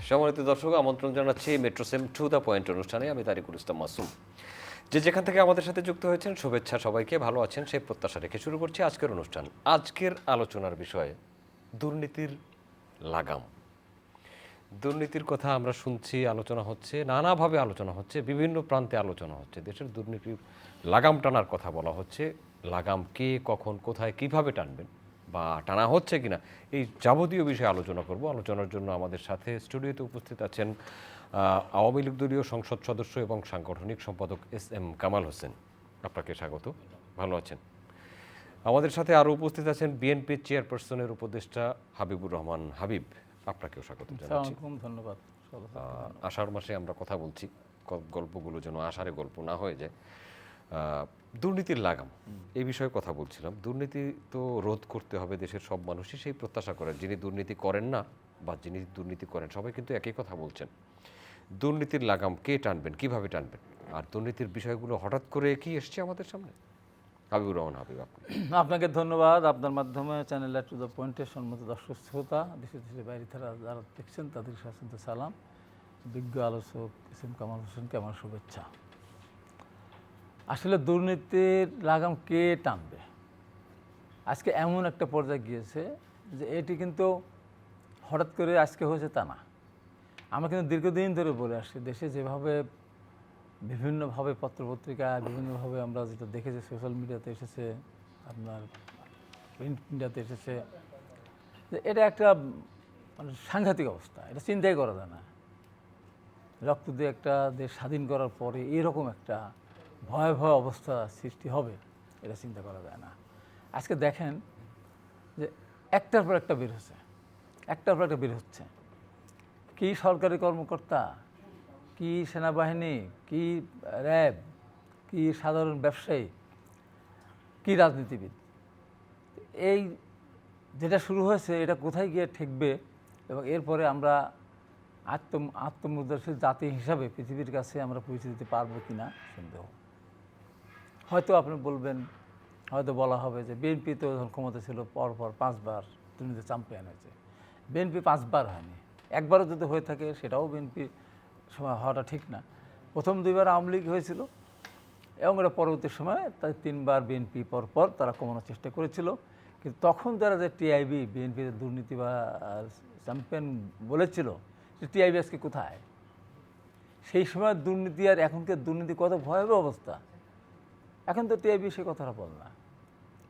সম্মানিত দর্শক, আমন্ত্রণ জানাচ্ছি মেট্রোসেম টু দ্য পয়েন্ট অনুষ্ঠানে। আমি তারিকুল ইসলাম মাসুম। যেখান থেকে আমাদের সাথে যুক্ত হয়েছেন, শুভেচ্ছা সবাইকে, ভালো আছেন সেই প্রত্যাশা রেখে শুরু করছি আজকের অনুষ্ঠান। আজকের আলোচনার বিষয় দুর্নীতির লাগাম। দুর্নীতির কথা আমরা শুনছি, আলোচনা হচ্ছে, নানাভাবে আলোচনা হচ্ছে, বিভিন্ন প্রান্তে আলোচনা হচ্ছে। দেশের দুর্নীতির লাগাম টানার কথা বলা হচ্ছে। লাগাম কে, কখন, কোথায়, কিভাবে টানবেন বা টানা হচ্ছে কিনা, এই যাবতীয় বিষয়ে আলোচনা করব। আলোচনার জন্য আমাদের সাথে স্টুডিওতে উপস্থিত আছেন আওয়ামী লীগ দলীয় সংসদ সদস্য এবং সাংগঠনিক সম্পাদক এস.এম. কামাল হোসেন। আপনাকে স্বাগত। ভালো আছেন? আমাদের সাথে আরও উপস্থিত আছেন বিএনপি চেয়ারপারসনের উপদেষ্টা হাবিবুর রহমান হাবিব। আপনাকেও স্বাগত জানাচ্ছি। ধন্যবাদ। আষাঢ় মাসে আমরা কথা বলছি, গল্পগুলো যেন আষাঢ়ে গল্প না হয়ে যায়। দুর্নীতির লাগাম, এই বিষয়ে কথা বলছিলাম। দুর্নীতি তো রোধ করতে হবে, দেশের সব মানুষই সেই প্রত্যাশা করেন। যিনি দুর্নীতি করেন না বা যিনি দুর্নীতি করেন, সবাই কিন্তু একই কথা বলছেন। দুর্নীতির লাগাম কে টানবেন, কিভাবে টানবেন, আর দুর্নীতির বিষয়গুলো হঠাৎ করে কি এসছে আমাদের সামনে? হাবিবুর রহমান হাবিব, আপনাকে ধন্যবাদ। আপনার মাধ্যমে চ্যানেল টু দ্য পয়েন্টের সম্মত দর্শক শ্রোতা, দেশে দেশের বাইরে যারা দেখছেন তাদের সাথে সালাম। বিজ্ঞ আলোচক এস.এম. কামাল হোসেনকে আমার শুভেচ্ছা। আসলে দুর্নীতির লাগাম কে টানবে, আজকে এমন একটা পর্যায়ে গিয়েছে যে এটি কিন্তু হঠাৎ করে আজকে হয়েছে তা না। আমরা কিন্তু দীর্ঘদিন ধরে বলে আসছি, দেশে যেভাবে বিভিন্নভাবে পত্রপত্রিকা, বিভিন্নভাবে আমরা যেটা দেখেছি, সোশ্যাল মিডিয়াতে এসেছে, আপনার প্রিন্ট মিডিয়াতে এসেছে, যে এটা একটা মানে সাংঘাতিক অবস্থা। এটা চিন্তাই করা যায় না। রক্ত দিয়ে একটা দেশ স্বাধীন করার পরে এরকম একটা ভয়াবহ অবস্থা সৃষ্টি হবে, এটা চিন্তা করা যায় না। আজকে দেখেন যে একটার পর একটা বের হচ্ছে, একটার পর একটা বের হচ্ছে। কী সরকারি কর্মকর্তা, কি সেনাবাহিনী, কি র্যাব, কি সাধারণ ব্যবসায়ী, কি রাজনীতিবিদ, এই যেটা শুরু হয়েছে এটা কোথায় গিয়ে ঠেকবে এবং এরপরে আমরা আত্মমর্যাদাশীল জাতি হিসাবে পৃথিবীর কাছে আমরা পরিচয় দিতে পারবো কি না সন্দেহ। হয়তো আপনি বলবেন, হয়তো বলা হবে যে বিএনপি তো যখন ক্ষমতা ছিল পরপর 5 বার দুর্নীতি চ্যাম্পিয়ন হয়েছে। বিএনপি 5 বার হয়নি, একবারও যদি হয়ে থাকে সেটাও বিএনপি সময় হওয়াটা ঠিক না। প্রথম 2 বার আওয়ামী লীগ হয়েছিল এবং এটা পরবর্তী সময়ে তাই 3 বার বিএনপি পরপর তারা কমানোর চেষ্টা করেছিল। কিন্তু তখন তারা যে টিআইবি বিএনপির দুর্নীতি বা চ্যাম্পিয়ন বলেছিল, যে টিআইবি আজকে কোথায়? সেই সময় দুর্নীতি আর এখনকার দুর্নীতি কত ভয়াবহ অবস্থা। এখন তো টিআইবি সে কথাটা বল না।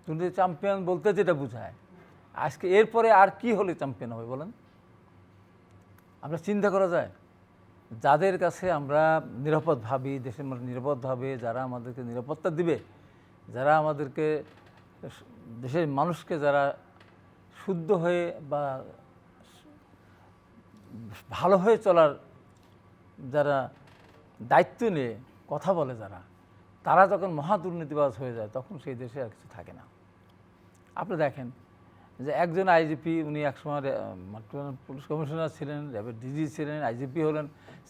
দুর্নীতি চ্যাম্পিয়ন বলতে যেটা বোঝায়, আজকে এরপরে আর কি হলে চ্যাম্পিয়ন হবে বলেন? আমরা চিন্তা করা যায়, যাদের কাছে আমরা নিরাপদ ভাবি, দেশের মানুষ নিরাপদ ভাবে, যারা আমাদেরকে নিরাপত্তা দিবে, যারা আমাদেরকে দেশের মানুষকে যারা শুদ্ধ হয়ে বা ভালো হয়ে চলার যারা দায়িত্ব নিয়ে কথা বলে, যারা তারা যখন মহা দুর্নীতিবাজ হয়ে যায়, তখন সেই দেশে আর কিছু থাকে না। আপনি দেখেন যে একজন আইজিপি, উনি একসময় পুলিশ কমিশনার ছিলেন, র্যাবের ডিজি ছিলেন, আইজিপি হলেন,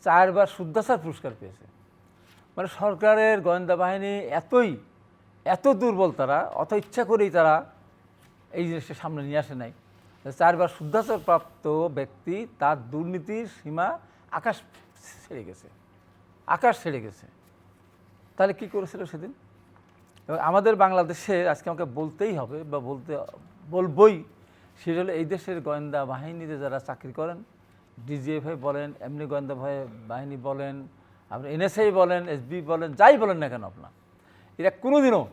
4 বার শুদ্ধাচার পুরস্কার পেয়েছে। মানে সরকারের গোয়েন্দা বাহিনী এত দুর্বল, তারা অত ইচ্ছা করেই তারা এই জিনিসটা সামনে নিয়ে আসে নাই। 4 বার শুদ্ধাচার প্রাপ্ত ব্যক্তি, তার দুর্নীতির সীমা আকাশ ছেড়ে গেছে। তাহলে কী করেছিল সেদিন? এবং আমাদের বাংলাদেশে আজকে আমাকে বলতেই হবে বা বলবই, সেটা হলো এই দেশের গোয়েন্দা বাহিনীতে যারা চাকরি করেন, ডিজিএফআই বলেন, এমনি গোয়েন্দা বাহিনী বলেন, আপনি এনএসআই বলেন, এসবি বলেন, যাই বলেন না কেন, আপনার এরা কোনোদিনও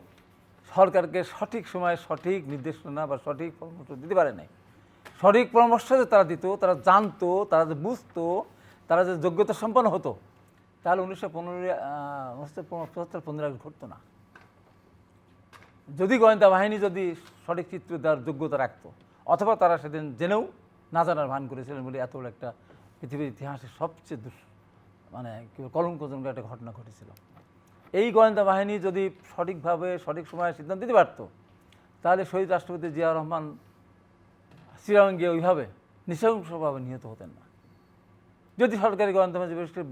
সরকারকে সঠিক সময়ে সঠিক নির্দেশনা বা সঠিক পরামর্শ দিতে পারে নাই। সঠিক পরামর্শ যে তারা দিত, তারা জানতো, তারা যে বুঝতো, তারা যে যোগ্যতা সম্পন্ন হতো, তাহলে 1975 ঘটতো না। যদি গোয়েন্দা বাহিনী যদি সঠিক চিত্র দেওয়ার যোগ্যতা রাখতো, অথবা তারা সেদিন জেনেও না জানার ভান করেছিলেন বলে এত বড় একটা পৃথিবীর ইতিহাসে সবচেয়ে মানে কি কলঙ্কজনক একটা ঘটনা ঘটেছিল। এই গোয়েন্দা বাহিনী যদি সঠিকভাবে সঠিক সময়ে সিদ্ধান্ত দিতে পারত, তাহলে শহীদ রাষ্ট্রপতি জিয়াউর রহমান শ্রীরাম গিয়ে ওইভাবে নৃশংসভাবে নিহত হতেন না। যদি সরকারি গোয়েন্দা বাহিনী, বিশেষ করে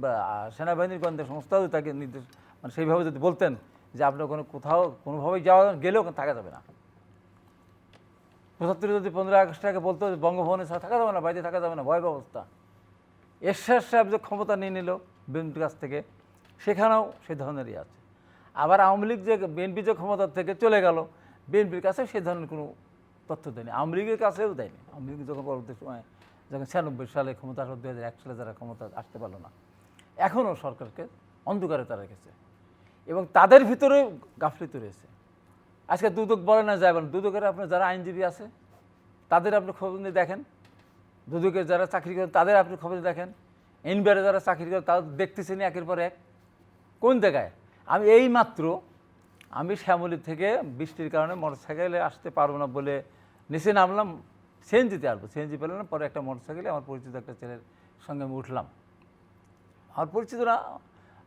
সেনাবাহিনীর গোয়েন্দা সংস্থাও তাকে নির্দেশ মানে সেইভাবে যদি বলতেন যে আপনার কোনোভাবেই গেলেও থাকা যাবে না। 75 যদি 15 আগস্ট আগে বলতো বঙ্গভবনে থাকা যাবে না, বাইরে থাকা যাবে না, ভয়াবহ অবস্থা, এরশাদ সাহেব যে ক্ষমতা নিয়ে নিল বিএনপির কাছ থেকে, সেখানেও সেই ধরনেরই আছে। আবার আওয়ামী লীগ যে বিএনপি যে ক্ষমতার থেকে চলে গেল, বিএনপির কাছে সেই ধরনের কোনো তথ্য দেয়নি, আওয়ামী লীগের কাছেও দেয়নি। আওয়ামী লীগ যখন পরবর্তী সময় যখন 96 সালে ক্ষমতা আসলো, 2001 সালে যারা ক্ষমতা আসতে পারলো না, এখনও সরকারকে অন্ধকারে তারা রেখেছে এবং তাদের ভিতরে গাফলিত রয়েছে। আজকে দুদক বলে না যাবেন, দুদকের আপনার যারা আইনজীবী আছে তাদের আপনি খবর নিয়ে দেখেন, দুদকের যারা চাকরি করেন তাদের আপনি খবর নিয়ে দেখেন, এনবিআরে যারা চাকরি করে তাদের দেখতেছেন একের পর এক কোন জায়গায়। আমি এই মাত্র আমি শ্যামলী থেকে বৃষ্টির কারণে মোটরসাইকেলে আসতে পারবো না বলে নিচে নামলাম, সিএনজিতে আসবো, সিএনজি পেলাম না, পরে একটা মোটরসাইকেলে আমার পরিচিত একটা ছেলের সঙ্গে আমি উঠলাম। আমার পরিচিত না,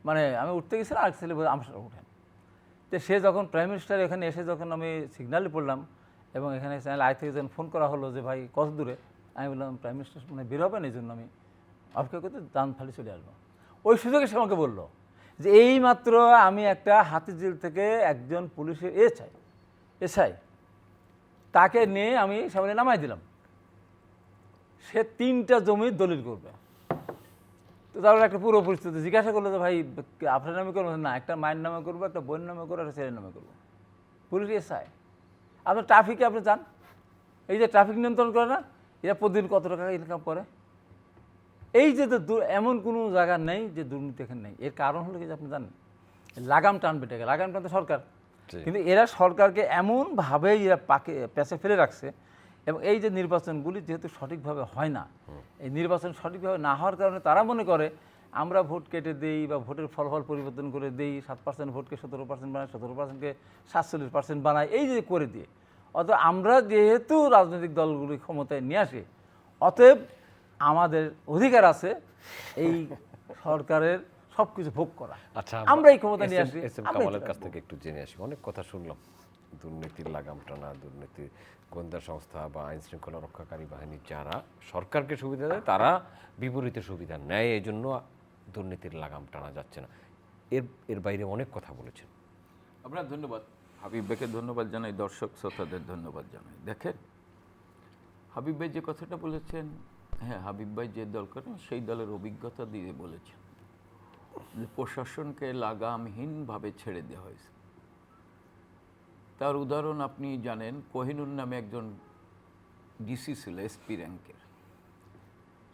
মানে আমি উঠতে গেছিলাম, আর ছেলে বলে আমার সাথে উঠেন। তো সে যখন প্রাইম মিনিস্টার এখানে এসে যখন আমি সিগন্যালে পড়লাম এবং এখানে চ্যানেল আই থেকে যখন ফোন করা হলো যে ভাই কত দূরে, আমি বললাম প্রাইম মিনিস্টার মানে বের হবেন, এই জন্য আমি অপেক্ষা করতে দান ফালি চলে আসবো। ওই সুযোগে সে আমাকে বললো যে এই মাত্র আমি একটা হাতিঝিল থেকে একজন পুলিশের এসআই তাকে নিয়ে আমি সামনে নামাই দিলাম, সে 3টা জমি দলিল করবে। তো তাহলে একটা পুরো পরিস্থিতি জিজ্ঞাসা করলো যে ভাই আপনার নামে করবো না, একটা মায়ের নামে করবো, একটা বোনের নামে করবো, একটা ছেলের নামে করবো। পুলিশ এসআই, আপনার ট্রাফিকে আপনি যান, এই যে ট্রাফিক নিয়ন্ত্রণ করে না, এরা প্রতিদিন কত টাকা ইনকাম করে। এই যে এমন কোনো জায়গা নেই যে দুর্নীতি এখানে নেই। এর কারণ হলো কি যে আপনি জানেন, লাগাম টানবে টাকা, লাগাম টানতে সরকার, কিন্তু এরা সরকারকে এমনভাবে এরা পেঁচে ফেলে রাখছে। এবং এই যে নির্বাচনগুলি যেহেতু সঠিকভাবে হয় না, এই নির্বাচন সঠিকভাবে না হওয়ার কারণে তারা মনে করে আমরা ভোট কেটে দিই বা ভোটের ফলাফল পরিবর্তন করে দিই, 7% ভোটকে 17% বানাই, 17%কে 47% বানাই, এই যে করে দিয়ে। অতএব আমরা যেহেতু রাজনৈতিক দলগুলি ক্ষমতায় নিয়ে আসে, অতএব আমাদের অধিকার আছে এই সরকারের সব কিছু ভোগ করা। আচ্ছা, আমরা এই ক্ষমতা নিয়ে আসি, কামালের কাছ থেকে একটু জেনে আসি। অনেক কথা শুনলাম, দুর্নীতির লাগাম টানা, দুর্নীতি, গোয়েন্দা সংস্থা বা আইন শৃঙ্খলা রক্ষাকারী বাহিনী যারা সরকারকে সুবিধা দেয় তারা বিপরীতে সুবিধা নেয়, এই জন্য দুর্নীতির লাগাম টানা যাচ্ছে না। এর বাইরে অনেক কথা বলেছেন। আপনার ধন্যবাদ, হাবিব ভাইকে ধন্যবাদ জানাই, দর্শক শ্রোতাদের ধন্যবাদ জানাই। দেখেন, হাবিব ভাই যে কথাটা বলেছেন, হ্যাঁ, হাবিব ভাই যে দল করেন সেই দলের অভিজ্ঞতা দিয়ে বলেছেন যে প্রশাসনকে লাগামহীনভাবে ছেড়ে দেওয়া হয়েছে। তার উদাহরণ আপনি জানেন, কোহিনুর নামে একজন ডিসি ছিল এসপি র্যাঙ্কের,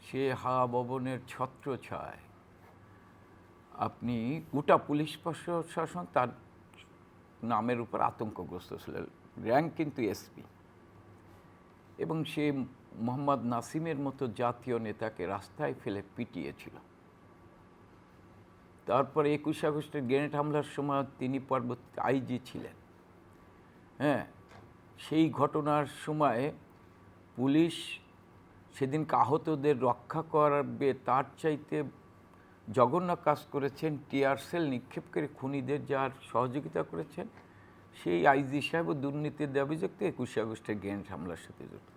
সে হাওয়া ভবনের ছত্রছায়ায় আপনি গোটা পুলিশ প্রশাসন তার নামের উপর আতঙ্কগ্রস্ত ছিল, র্যাঙ্ক কিন্তু এসপি, এবং সে মোহাম্মদ নাসিমের মতো জাতীয় নেতাকে রাস্তায় ফেলে পিটিয়েছিল। তারপরে 21 আগস্টের গ্রেনেড হামলার সময় তিনি পরবর্তী আইজি ছিলেন। হ্যাঁ, সেই ঘটনার সময় পুলিশ সেদিন আহতদের রক্ষা করবে তার চাইতে জঘন্য কাজ করেছেন, টিয়ার সেল নিক্ষেপ করে খুনিদের যার সহযোগিতা করেছেন সেই আইজি সাহেবও দুর্নীতির অভিযুক্ত 21 আগস্টের গ্রেনেড হামলার সাথে যুক্ত।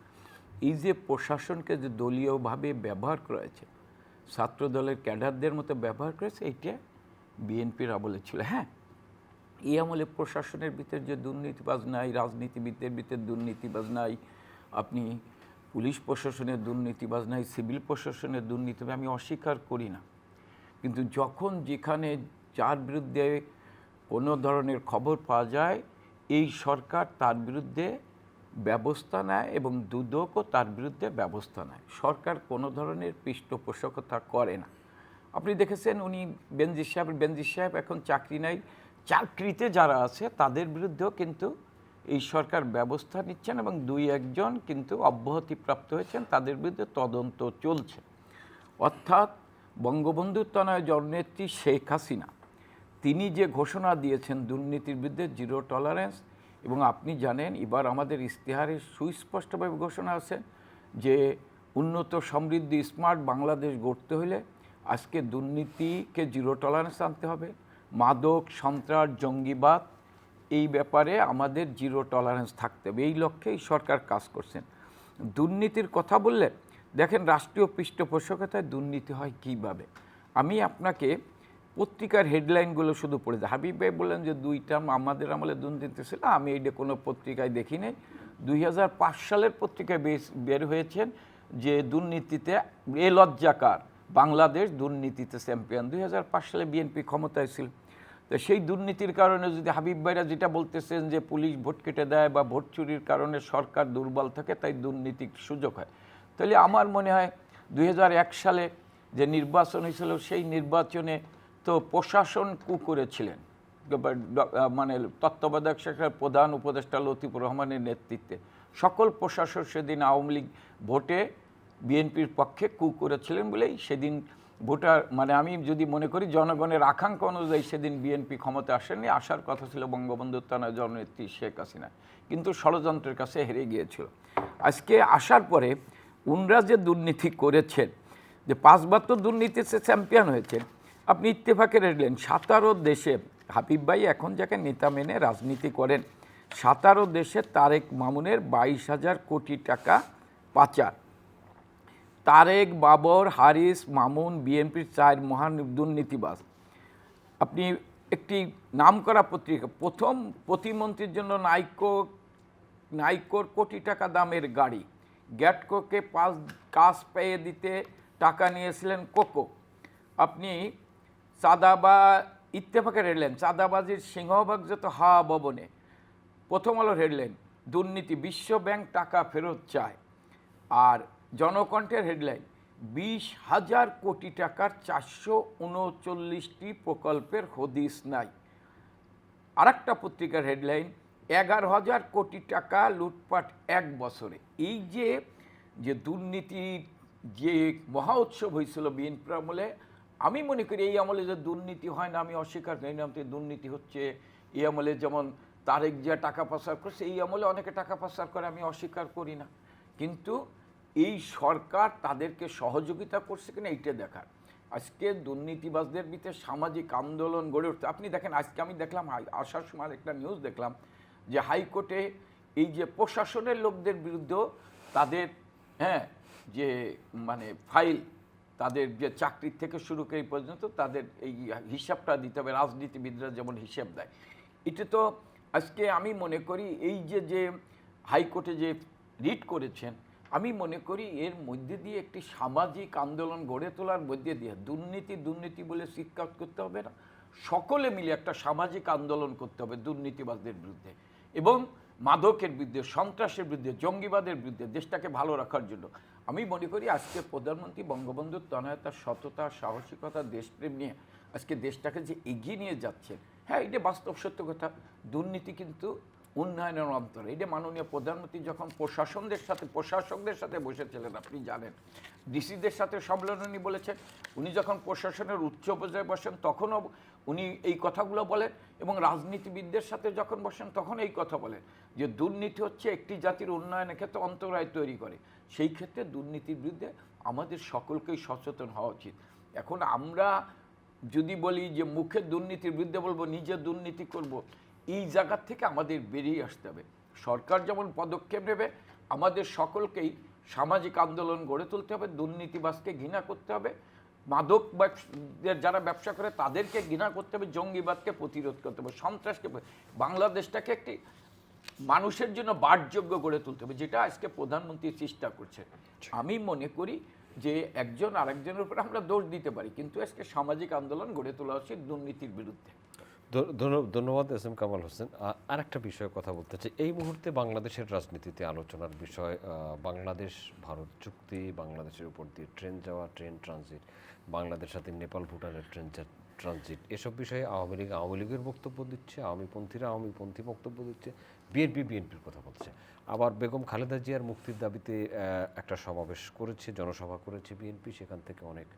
এই যে প্রশাসনকে যে দলীয়ভাবে ব্যবহার করেছে, ছাত্র দলের ক্যাডারদের মতো ব্যবহার করেছে, এইটা বিএনপির আমলে ছিল। হ্যাঁ, এই আমলে প্রশাসনের ভিতর যে দুর্নীতিবাজ নাই, রাজনীতিবিদদের ভিতর দুর্নীতিবাজ নাই, আপনি পুলিশ প্রশাসনের দুর্নীতিবাজ নাই, সিভিল প্রশাসনের দুর্নীতিবাজ আমি অস্বীকার করি না, কিন্তু যখন যেখানে যার বিরুদ্ধে কোনো ধরনের খবর পাওয়া যায় এই সরকার তার বিরুদ্ধে ব্যবস্থা নেয় এবং দুদকও তার বিরুদ্ধে ব্যবস্থা নেয়। সরকার কোনো ধরনের পৃষ্ঠপোষকতা করে না। আপনি দেখেছেন উনি বেনজির সাহেব এখন চাকরি নাই, চাকরিতে যারা আছে তাদের বিরুদ্ধেও কিন্তু এই সরকার ব্যবস্থা নিচ্ছেন এবং 2-1 কিন্তু অব্যাহতিপ্রাপ্ত হয়েছেন, তাদের বিরুদ্ধে তদন্ত চলছে। অর্থাৎ বঙ্গবন্ধুর তনয় জননেত্রী শেখ হাসিনা তিনি যে ঘোষণা দিয়েছেন দুর্নীতির বিরুদ্ধে জিরো টলারেন্স, এবং আপনি জানেন এবার আমাদের ইশতেহারে সুস্পষ্টভাবে ঘোষণা আছে যে উন্নত সমৃদ্ধি স্মার্ট বাংলাদেশ গড়তে হলে আজকে দুর্নীতিকে জিরো টলারেন্স আনতে হবে, মাদক সন্ত্রাস জঙ্গিবাদ এই ব্যাপারে আমাদের জিরো টলারেন্স থাকতে হবে, এই লক্ষ্যেই সরকার কাজ করছেন। দুর্নীতির কথা বললে দেখেন রাষ্ট্রীয় পৃষ্ঠপোষকতায় দুর্নীতি হয় কীভাবে। আমি আপনাকে পত্রিকার হেডলাইনগুলো শুধু পড়ে যাই। হাবিব ভাই বললেন যে 2 টার্ম আমাদের আমলে দুর্নীতি ছিল, আমি এইটা কোনো পত্রিকায় দেখি নাই। 2005 সালের পত্রিকায় বের হয়েছেন যে দুর্নীতিতে লজ্জাকার বাংলাদেশ দুর্নীতিতে চ্যাম্পিয়ন। 2005 সালে বিএনপি ক্ষমতায় ছিল। তো সেই দুর্নীতির কারণে যদি হাবিব ভাইরা যেটা বলতেছেন যে পুলিশ ভোট কেটে দেয় বা ভোট চুরির কারণে সরকার দুর্বল থাকে, তাই দুর্নীতির সুযোগ হয়, তাহলে আমার মনে হয় 2001 সালে যে নির্বাচন হয়েছিল সেই নির্বাচনে তো প্রশাসন করেছিলেন, মানে তত্ত্বাবধায়ক সরকারের প্রধান উপদেষ্টা লতিফুর রহমানের নেতৃত্বে সকল প্রশাসন সেদিন আওয়ামী লীগ ভোটে বিএনপির পক্ষে করেছিলেন বলেই সেদিন ভোটার, মানে আমি যদি মনে করি জনগণের আকাঙ্ক্ষা অনুযায়ী সেদিন বিএনপি ক্ষমতা আসেনি, আসার কথা ছিল বঙ্গবন্ধু তার জননেত্রী শেখ হাসিনা, কিন্তু ষড়যন্ত্রের কাছে হেরে গিয়েছিল। আজকে আসার পরে উনরা যে দুর্নীতি করেছেন, যে 5 বার তো দুর্নীতিতে চ্যাম্পিয়ন হয়েছে, আপনি ইত্তেফাকে রেখলেন 17 দেশে, হাবিব ভাই এখন যাকে নেতা মেনে রাজনীতি করেন, 17 দেশে তারেক মামুনের 22,000 কোটি টাকা পাচার। তারেক, বাবর, হারিস, মামুন বিএনপির 4 মহান দুর্নীতিবাজ। আপনি একটি নামকরা পত্রিকা, প্রথম প্রতিমন্ত্রীর জন্য নাইকোর কোটি টাকা দামের গাড়ি, গ্যাটকোকে কাজ পেয়ে দিতে টাকা নিয়েছিলেন কোকো। আপনি ইত্তেফাকের হেডলাইন, চাঁদাবাজির সিংহভাগ যত হাওয়া ভবনে। প্রথম আলোর হেডলাইন, দুর্নীতি, বিশ্ব ব্যাংক টাকা ফেরত চায়। আর জনকণ্ঠের হেডলাইন, 20,000 কোটি টাকার 439টি প্রকল্পের হদিস নাই। আরেকটা পত্রিকার হেডলাইন, 11,000 কোটি টাকা লুটপাট 1 বছরে। এই যে দুর্নীতির যে মহা উৎসব হয়েছিল বিএনপির আমলে, আমি মনে করি এই আমলে যে দুর্নীতি হয় না আমি অস্বীকার করি না, দুর্নীতি হচ্ছে। এই আমলে যেমন তারেক জিয়া টাকা পাচার করছে, এই আমলে অনেকে টাকা পাচার করে, আমি অস্বীকার করি না, কিন্তু এই সরকার তাদেরকে সহযোগিতা করছে কিনা এইটা দেখার। আজকে দুর্নীতিবাজদের ভিতরে সামাজিক আন্দোলন গড়ে উঠছে। আপনি দেখেন, আজকে আমি দেখলাম আসার সময় একটা নিউজ দেখলাম যে হাইকোর্টে এই যে প্রশাসনের লোকদের বিরুদ্ধে তাদের যে মানে ফাইল, তাদের যে চাকরির থেকে শুরু করে পর্যন্ত তাদের এই হিসাবটা দিতে হবে, রাজনীতিবিদরা যেমন হিসেব দেয়। এটা তো আজকে আমি মনে করি এই যে হাইকোর্টে যে রিট করেছেন, আমি মনে করি এর মধ্যে দিয়ে একটি সামাজিক আন্দোলন গড়ে তোলার মধ্যে দিয়ে দুর্নীতি বলে চিৎকার করতে হবে না, সকলে মিলে একটা সামাজিক আন্দোলন করতে হবে দুর্নীতিবাজদের বিরুদ্ধে এবং মাদকের বিরুদ্ধে, সন্ত্রাসের বিরুদ্ধে, জঙ্গিবাদের বিরুদ্ধে, দেশটাকে ভালো রাখার জন্য। আমি মনে করি আজকে প্রধানমন্ত্রী বঙ্গবন্ধুর তনয়তার সততা, সাহসিকতা, দেশপ্রেম নিয়ে আজকে দেশটাকে যে এগিয়ে নিয়ে যাচ্ছে, হ্যাঁ এটা বাস্তব সত্য কথা। দুর্নীতি কিন্তু উন্নয়নের অন্তরে। এটা মাননীয় প্রধানমন্ত্রী যখন প্রশাসকদের সাথে বসেছিলেন, আপনি জানেন, ডিসিদের সাথে সম্মেলনী বলেছেন, উনি যখন প্রশাসনের উচ্চ পর্যায়ে বসেন তখনও উনি এই কথাগুলো বলেন, এবং রাজনীতিবিদদের সাথে যখন বসেন তখন এই কথা বলেন যে দুর্নীতি হচ্ছে একটি জাতির উন্নয়নের ক্ষেত্রে অন্তরায় তৈরি করে। সেই ক্ষেত্রে দুর্নীতির বিরুদ্ধে আমাদের সকলকেই সচেতন হওয়া উচিত। এখন আমরা যদি বলি যে মুখে দুর্নীতির বিরুদ্ধে বলবো, নিজে দুর্নীতি করব, এই জায়গার থেকে আমাদের বেরিয়ে আসতে হবে। সরকার যেমন পদক্ষেপ নেবে, আমাদের সকলকেই সামাজিক আন্দোলন গড়ে তুলতে হবে, দুর্নীতিবাজকে ঘৃণা করতে হবে, মাদক যারা ব্যবসা করে তাদেরকে ঘৃণা করতে হবে, জঙ্গিবাদকে প্রতিরোধ করতে হবে, সন্ত্রাসকে, বাংলাদেশটাকে একটি মানুষের জন্য বাসযোগ্য গড়ে তুলতে হবে, যেটা আজকে প্রধানমন্ত্রী চেষ্টা করছে। আমি মনে করি যে একজন আরেকজনের উপর আমরা দোষ দিতে পারি, কিন্তু আজকে সামাজিক আন্দোলন গড়ে তোলা উচিত দুর্নীতির বিরুদ্ধে। ধন্যবাদ এস এম কামাল হোসেন। আরেকটা বিষয়ে কথা বলতে চাই, এই মুহূর্তে বাংলাদেশের রাজনীতিতে আলোচনার বিষয় বাংলাদেশ ভারত চুক্তি, বাংলাদেশের উপর দিয়ে ট্রেন যাওয়া, ট্রেন ট্রানজিট, বাংলাদেশের সাথে নেপাল ভুটানের ট্রেন ট্রানজিট, এসব বিষয়ে আওয়ামী লীগের বক্তব্য দিচ্ছে, আওয়ামীপন্থীরা আওয়ামীপন্থী বক্তব্য দিচ্ছে, বিএনপির কথা বলছে। আবার বেগম খালেদা জিয়ার মুক্তির দাবিতে একটা সমাবেশ করেছে, জনসভা করেছে বিএনপি, সেখান থেকে অনেক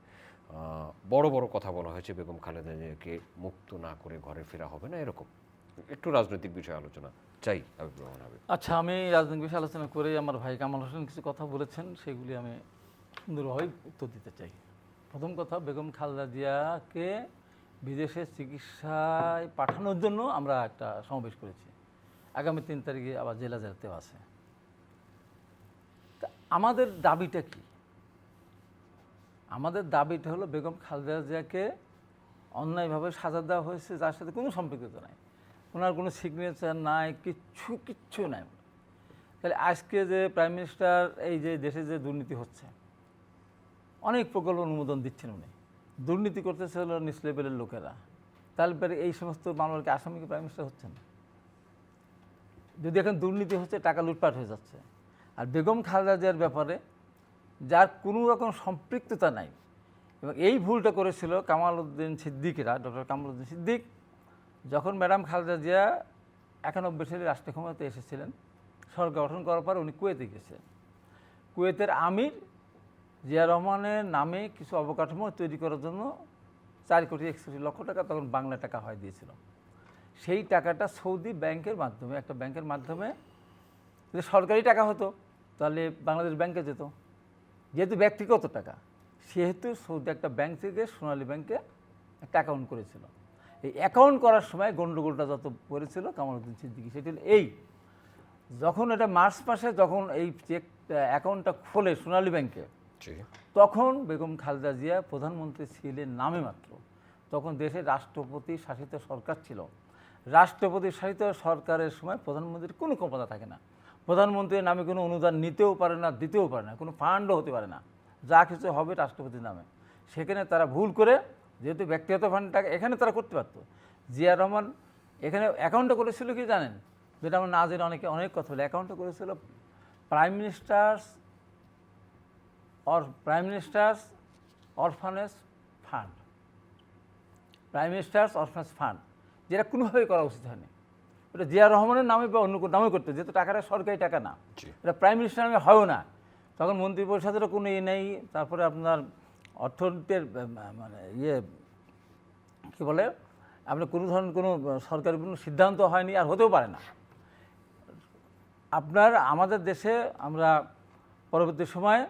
বড় বড় কথা বলা হয়েছে, বেগম খালেদা জিয়াকে মুক্ত না করে ঘরে ফেরা হবে না, এরকম একটু রাজনৈতিক বিষয়ে আলোচনা চাই। আচ্ছা, আমি রাজনৈতিক বিষয়ে আলোচনা করে আমার ভাই কামাল হোসেন কিছু কথা বলেছেন, সেগুলি আমি সুন্দরভাবে উত্তর দিতে চাই। প্রথম কথা, বেগম খালেদা জিয়াকে বিদেশে চিকিৎসায় পাঠানোর জন্য আমরা একটা সমাবেশ করেছি, আগামী 3 তারিখে আবার জেলাতেও আছে। তা আমাদের দাবিটা কি? আমাদের দাবিটা হলো বেগম খালেদা জিয়াকে অন্যায়ভাবে সাজা দেওয়া হয়েছে, যার সাথে কোনো সম্পর্কিত নাই, ওনার কোনো সিগনেচার নাই, কিচ্ছু নাই। তাহলে আজকে যে প্রাইম মিনিস্টার এই যে দেশে যে দুর্নীতি হচ্ছে, অনেক প্রকল্প অনুমোদন দিচ্ছেন উনি, দুর্নীতি করতেছিল নিচ লেভেলের লোকেরা, তাহলে এই সমস্ত মামলাকে আসামি প্রাইম মিনিস্টার হচ্ছেন? যদি এখন দুর্নীতি হচ্ছে, টাকা লুটপাট হয়ে যাচ্ছে, আর বেগম খালেদা জিয়ার ব্যাপারে যার কোনো রকম সম্পৃক্ততা নাই, এবং এই ভুলটা করেছিল কামাল উদ্দিন সিদ্দিকরা, ডক্টর কামাল উদ্দিন সিদ্দিক, যখন ম্যাডাম খালেদা জিয়া 91 সালে রাষ্ট্র ক্ষমতাতে এসেছিলেন, সরকার গঠন করার পর উনি কুয়েতে গেছিলেন। কুয়েতের আমির জিয়া রহমানের নামে কিছু অবকাঠামো তৈরি করার জন্য 4,61,00,000 টাকা তখন বাংলা টাকা হয় দিয়েছিল। সেই টাকাটা সৌদি ব্যাংকের মাধ্যমে, একটা ব্যাংকের মাধ্যমে, যদি সরকারি টাকা হতো তাহলে বাংলাদেশ ব্যাংকে যেত, যেহেতু ব্যক্তিগত টাকা সেহেতু সৌদি একটা ব্যাংক থেকে সোনালী ব্যাংকে একটা অ্যাকাউন্ট করেছিল। এই অ্যাকাউন্ট করার সময় গণ্ডগোলটা যত পড়েছিল কামালউদ্দিন সিদ্দিকী, সেটি হল এই, যখন এটা মার্চ মাসে যখন এই চেক অ্যাকাউন্টটা খোলে সোনালী ব্যাংকে, তখন বেগম খালেদা জিয়া প্রধানমন্ত্রী ছিলেন নামে মাত্র। তখন দেশে রাষ্ট্রপতি শাসিত সরকার ছিল। রাষ্ট্রপতি শাসিত সরকারের সময় প্রধানমন্ত্রীর কোনো ক্ষমতা থাকে না, প্রধানমন্ত্রীর নামে কোনো অনুদান নিতেও পারে না, দিতেও পারে না, কোনো ফান্ডও হতে পারে না, যা কিছু হবে রাষ্ট্রপতির নামে। সেখানে তারা ভুল করে, যেহেতু ব্যক্তিগত ফান্ড টাকা এখানে তারা করতে পারত। জিয়া রহমান এখানে অ্যাকাউন্টটা করেছিল কি জানেন, যেটা আমরা না জেনে অনেক কথা বলে, অ্যাকাউন্টটা করেছিল prime ministers orphanage fund, prime ministers orphanage fund, যেটা কোনোভাবেই করা উচিত হয়নি। এটা জিয়া রহমানের নামে বা অন্য নামে করতে, যেহেতু টাকাটা সরকারি টাকা না, এটা প্রাইম মিনিস্টার নামে হয়ও না। তখন মন্ত্রী পরিষদেরও কোনো নেই, তারপরে আপনার অর্থনীতির মানে কী বলে, আপনার কোনো ধরনের কোনো সরকারি কোনো সিদ্ধান্ত হয়নি, আর হতেও পারে না। আপনার আমাদের দেশে আমরা পরবর্তী সময়ে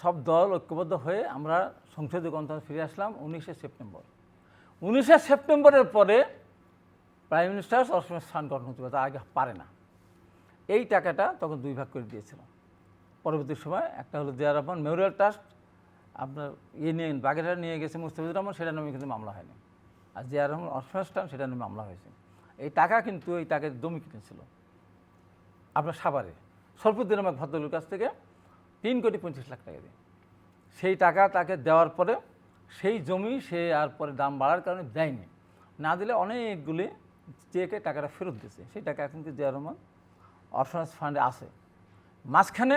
সব দল ঐক্যবদ্ধ হয়ে আমরা সংসদীয় গণতন্ত্রে ফিরে আসলাম 19শে সেপ্টেম্বর। 19শে সেপ্টেম্বরের পরে প্রাইম মিনিস্টার অরফানেজ ফান্ড গঠন হতে পারে, তার আগে পারে না। এই টাকাটা তখন দুই ভাগ করে দিয়েছিল। পরবর্তী সময় একটা হলো জিয়া রহমান মেমোরিয়াল ট্রাস্ট, আপনার নিয়ে বাগেরহাট নিয়ে গেছে মুস্তাফিজুর রহমান, সেটা নামে কিন্তু মামলা হয়নি। আর জিয়া রহমান অরফানেজ ফান্ড, সেটা নামে মামলা হয়েছে। এই টাকা কিন্তু এই টাকার জমি কিনেছিল আপনার সাভারে সরফুদ্দিন নামক ভদ্রলোকের কাছ থেকে 3,25,00,000 টাকা দিয়ে। সেই টাকা তাকে দেওয়ার পরে সেই জমি সে আর পরে দাম বাড়ার কারণে দেয়নি, না দিলে অনেকগুলি চেকে টাকাটা ফেরত দিয়েছে। সেই টাকা এখন কি জিয়া রহমান অরফানেজ ফান্ডে আছে। মাঝখানে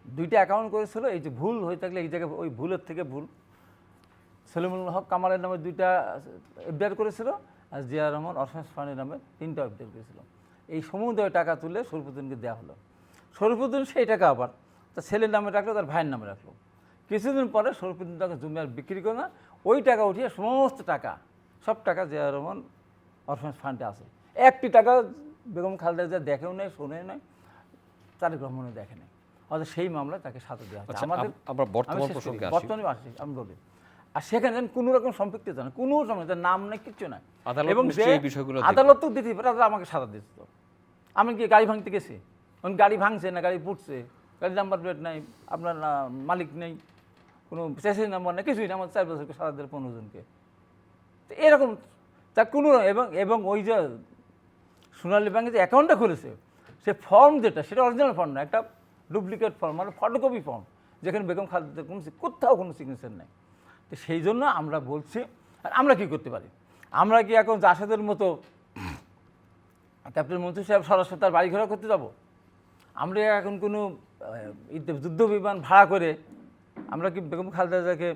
দুইটা অ্যাকাউন্ট করেছিল, এই যে ভুল হয়ে থাকলে এই জায়গায় ওই ভুলের থেকে ভুল, সলিমুল হক কামালের নামে 2টা এফডিআর করেছিল, আর জিয়া রহমান অরফানেজ ফান্ডের নামে 3টা এফডিআর করেছিল। এই সমুদয় টাকা তুলে শরীফুদ্দিনকে দেওয়া হলো। শরীফুদ্দিন সেই টাকা আবার তার ছেলের নামে রাখলো, তার ভাইয়ের নামে রাখলো। কিছুদিন পরে শরীফুদ্দিন তাকে জমি আর বিক্রি করে না, ওই টাকা উঠিয়ে সমস্ত টাকা, সব টাকা জিয়া রহমান অরফানেজ ফান্ডে আছে। একটি টাকা বেগম খালেদা জিয়া দেখেও নেই, শোনেও নাই, তারেক রহমানও দেখে নেই, অর্থাৎ সেই মামলায় তাকে সাথে দেওয়া হচ্ছে। আমাদের বর্তমানে আসি আমি বলি, আর সেখানে কোনো রকম সম্পৃক্ততা না, কোনো রকম নাম নেই, কিচ্ছু নাই। এবং আদালত দিতে পারে, আমাকে সাজা দিত। আমি কি গাড়ি ভাঙতে গেছি, গাড়ি ভাঙছে না গাড়ি পুড়ছে, গাড়ি নাম্বার প্লেট নাই, আপনার মালিক নেই, কোনো চেসিস নাম্বার নেই, কিছুই না, আমার 4 বছরকে সাজা দিল 15 জনকে। তো এরকম তা কোনো, এবং ওই যে সোনালী ব্যাংকে যে অ্যাকাউন্টটা খুলেছে, সে ফর্ম যেটা, সেটা অরিজিনাল ফর্ম না, একটা ডুপ্লিকেট ফর্ম, মানে ফটোকপি ফর্ম, যেখানে বেগম খালেদা কোনো কোথাও কোনো সিগনেচার নেই। তো সেই জন্য আমরা বলছি, আর আমরা কী করতে পারি? আমরা কি এখন জাসদের মতো ক্যাপ্টেন মন্ত্রী সাহেব সরাসরি তার বাড়ি ঘোরা করতে যাব? আমরা এখন কোনো যুদ্ধ বিমান ভাড়া করে আমরা কি বেগম খালেদা জিয়াকে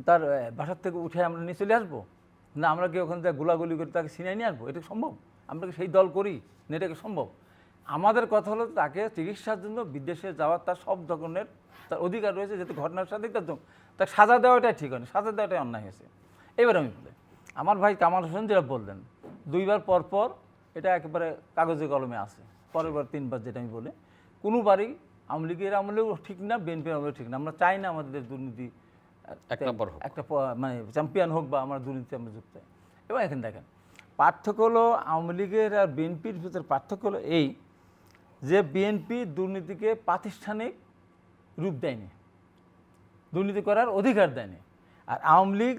তার বাসার থেকে উঠে আমরা নিয়ে চলে আসবো? না আমরা কি ওখান থেকে গোলাগুলি করে তাকে ছিনিয়ে নিয়ে আসবো? এটা সম্ভব? আমরা কি সেই দল করি না? এটাকে সম্ভব? আমাদের কথা হলো তাকে চিকিৎসার জন্য বিদেশে যাওয়ার তার সব ধরনের তার অধিকার রয়েছে, যেহেতু ঘটনার সাথে তার সাজা দেওয়াটাই ঠিক হয়নি, সাজা দেওয়াটাই অন্যায় হয়েছে। এবার আমি বলি, আমার ভাই কামাল হোসেন যেটা বললেন 2 বার পর পর, এটা একেবারে কাগজে কলমে আছে, পরের বার 3 বার, যেটা আমি বলি কোনোবারই আওয়ামী লীগের আমলেও ঠিক না, বিএনপির আমলেও ঠিক না। আমরা চাই না আমাদের দুর্নীতি একটা মানে চ্যাম্পিয়ন হোক, বা আমরা দুর্নীতি আমরা যুক্ত। এবং এখানে দেখেন পার্থক্য হলো আওয়ামী লীগের আর বিএনপির ভিতরে পার্থক্য হলো এই যে বিএনপি দুর্নীতিকে প্রাতিষ্ঠানিক রূপ দেয়নি, দুর্নীতি করার অধিকার দেয়নি, আর আওয়ামী লীগ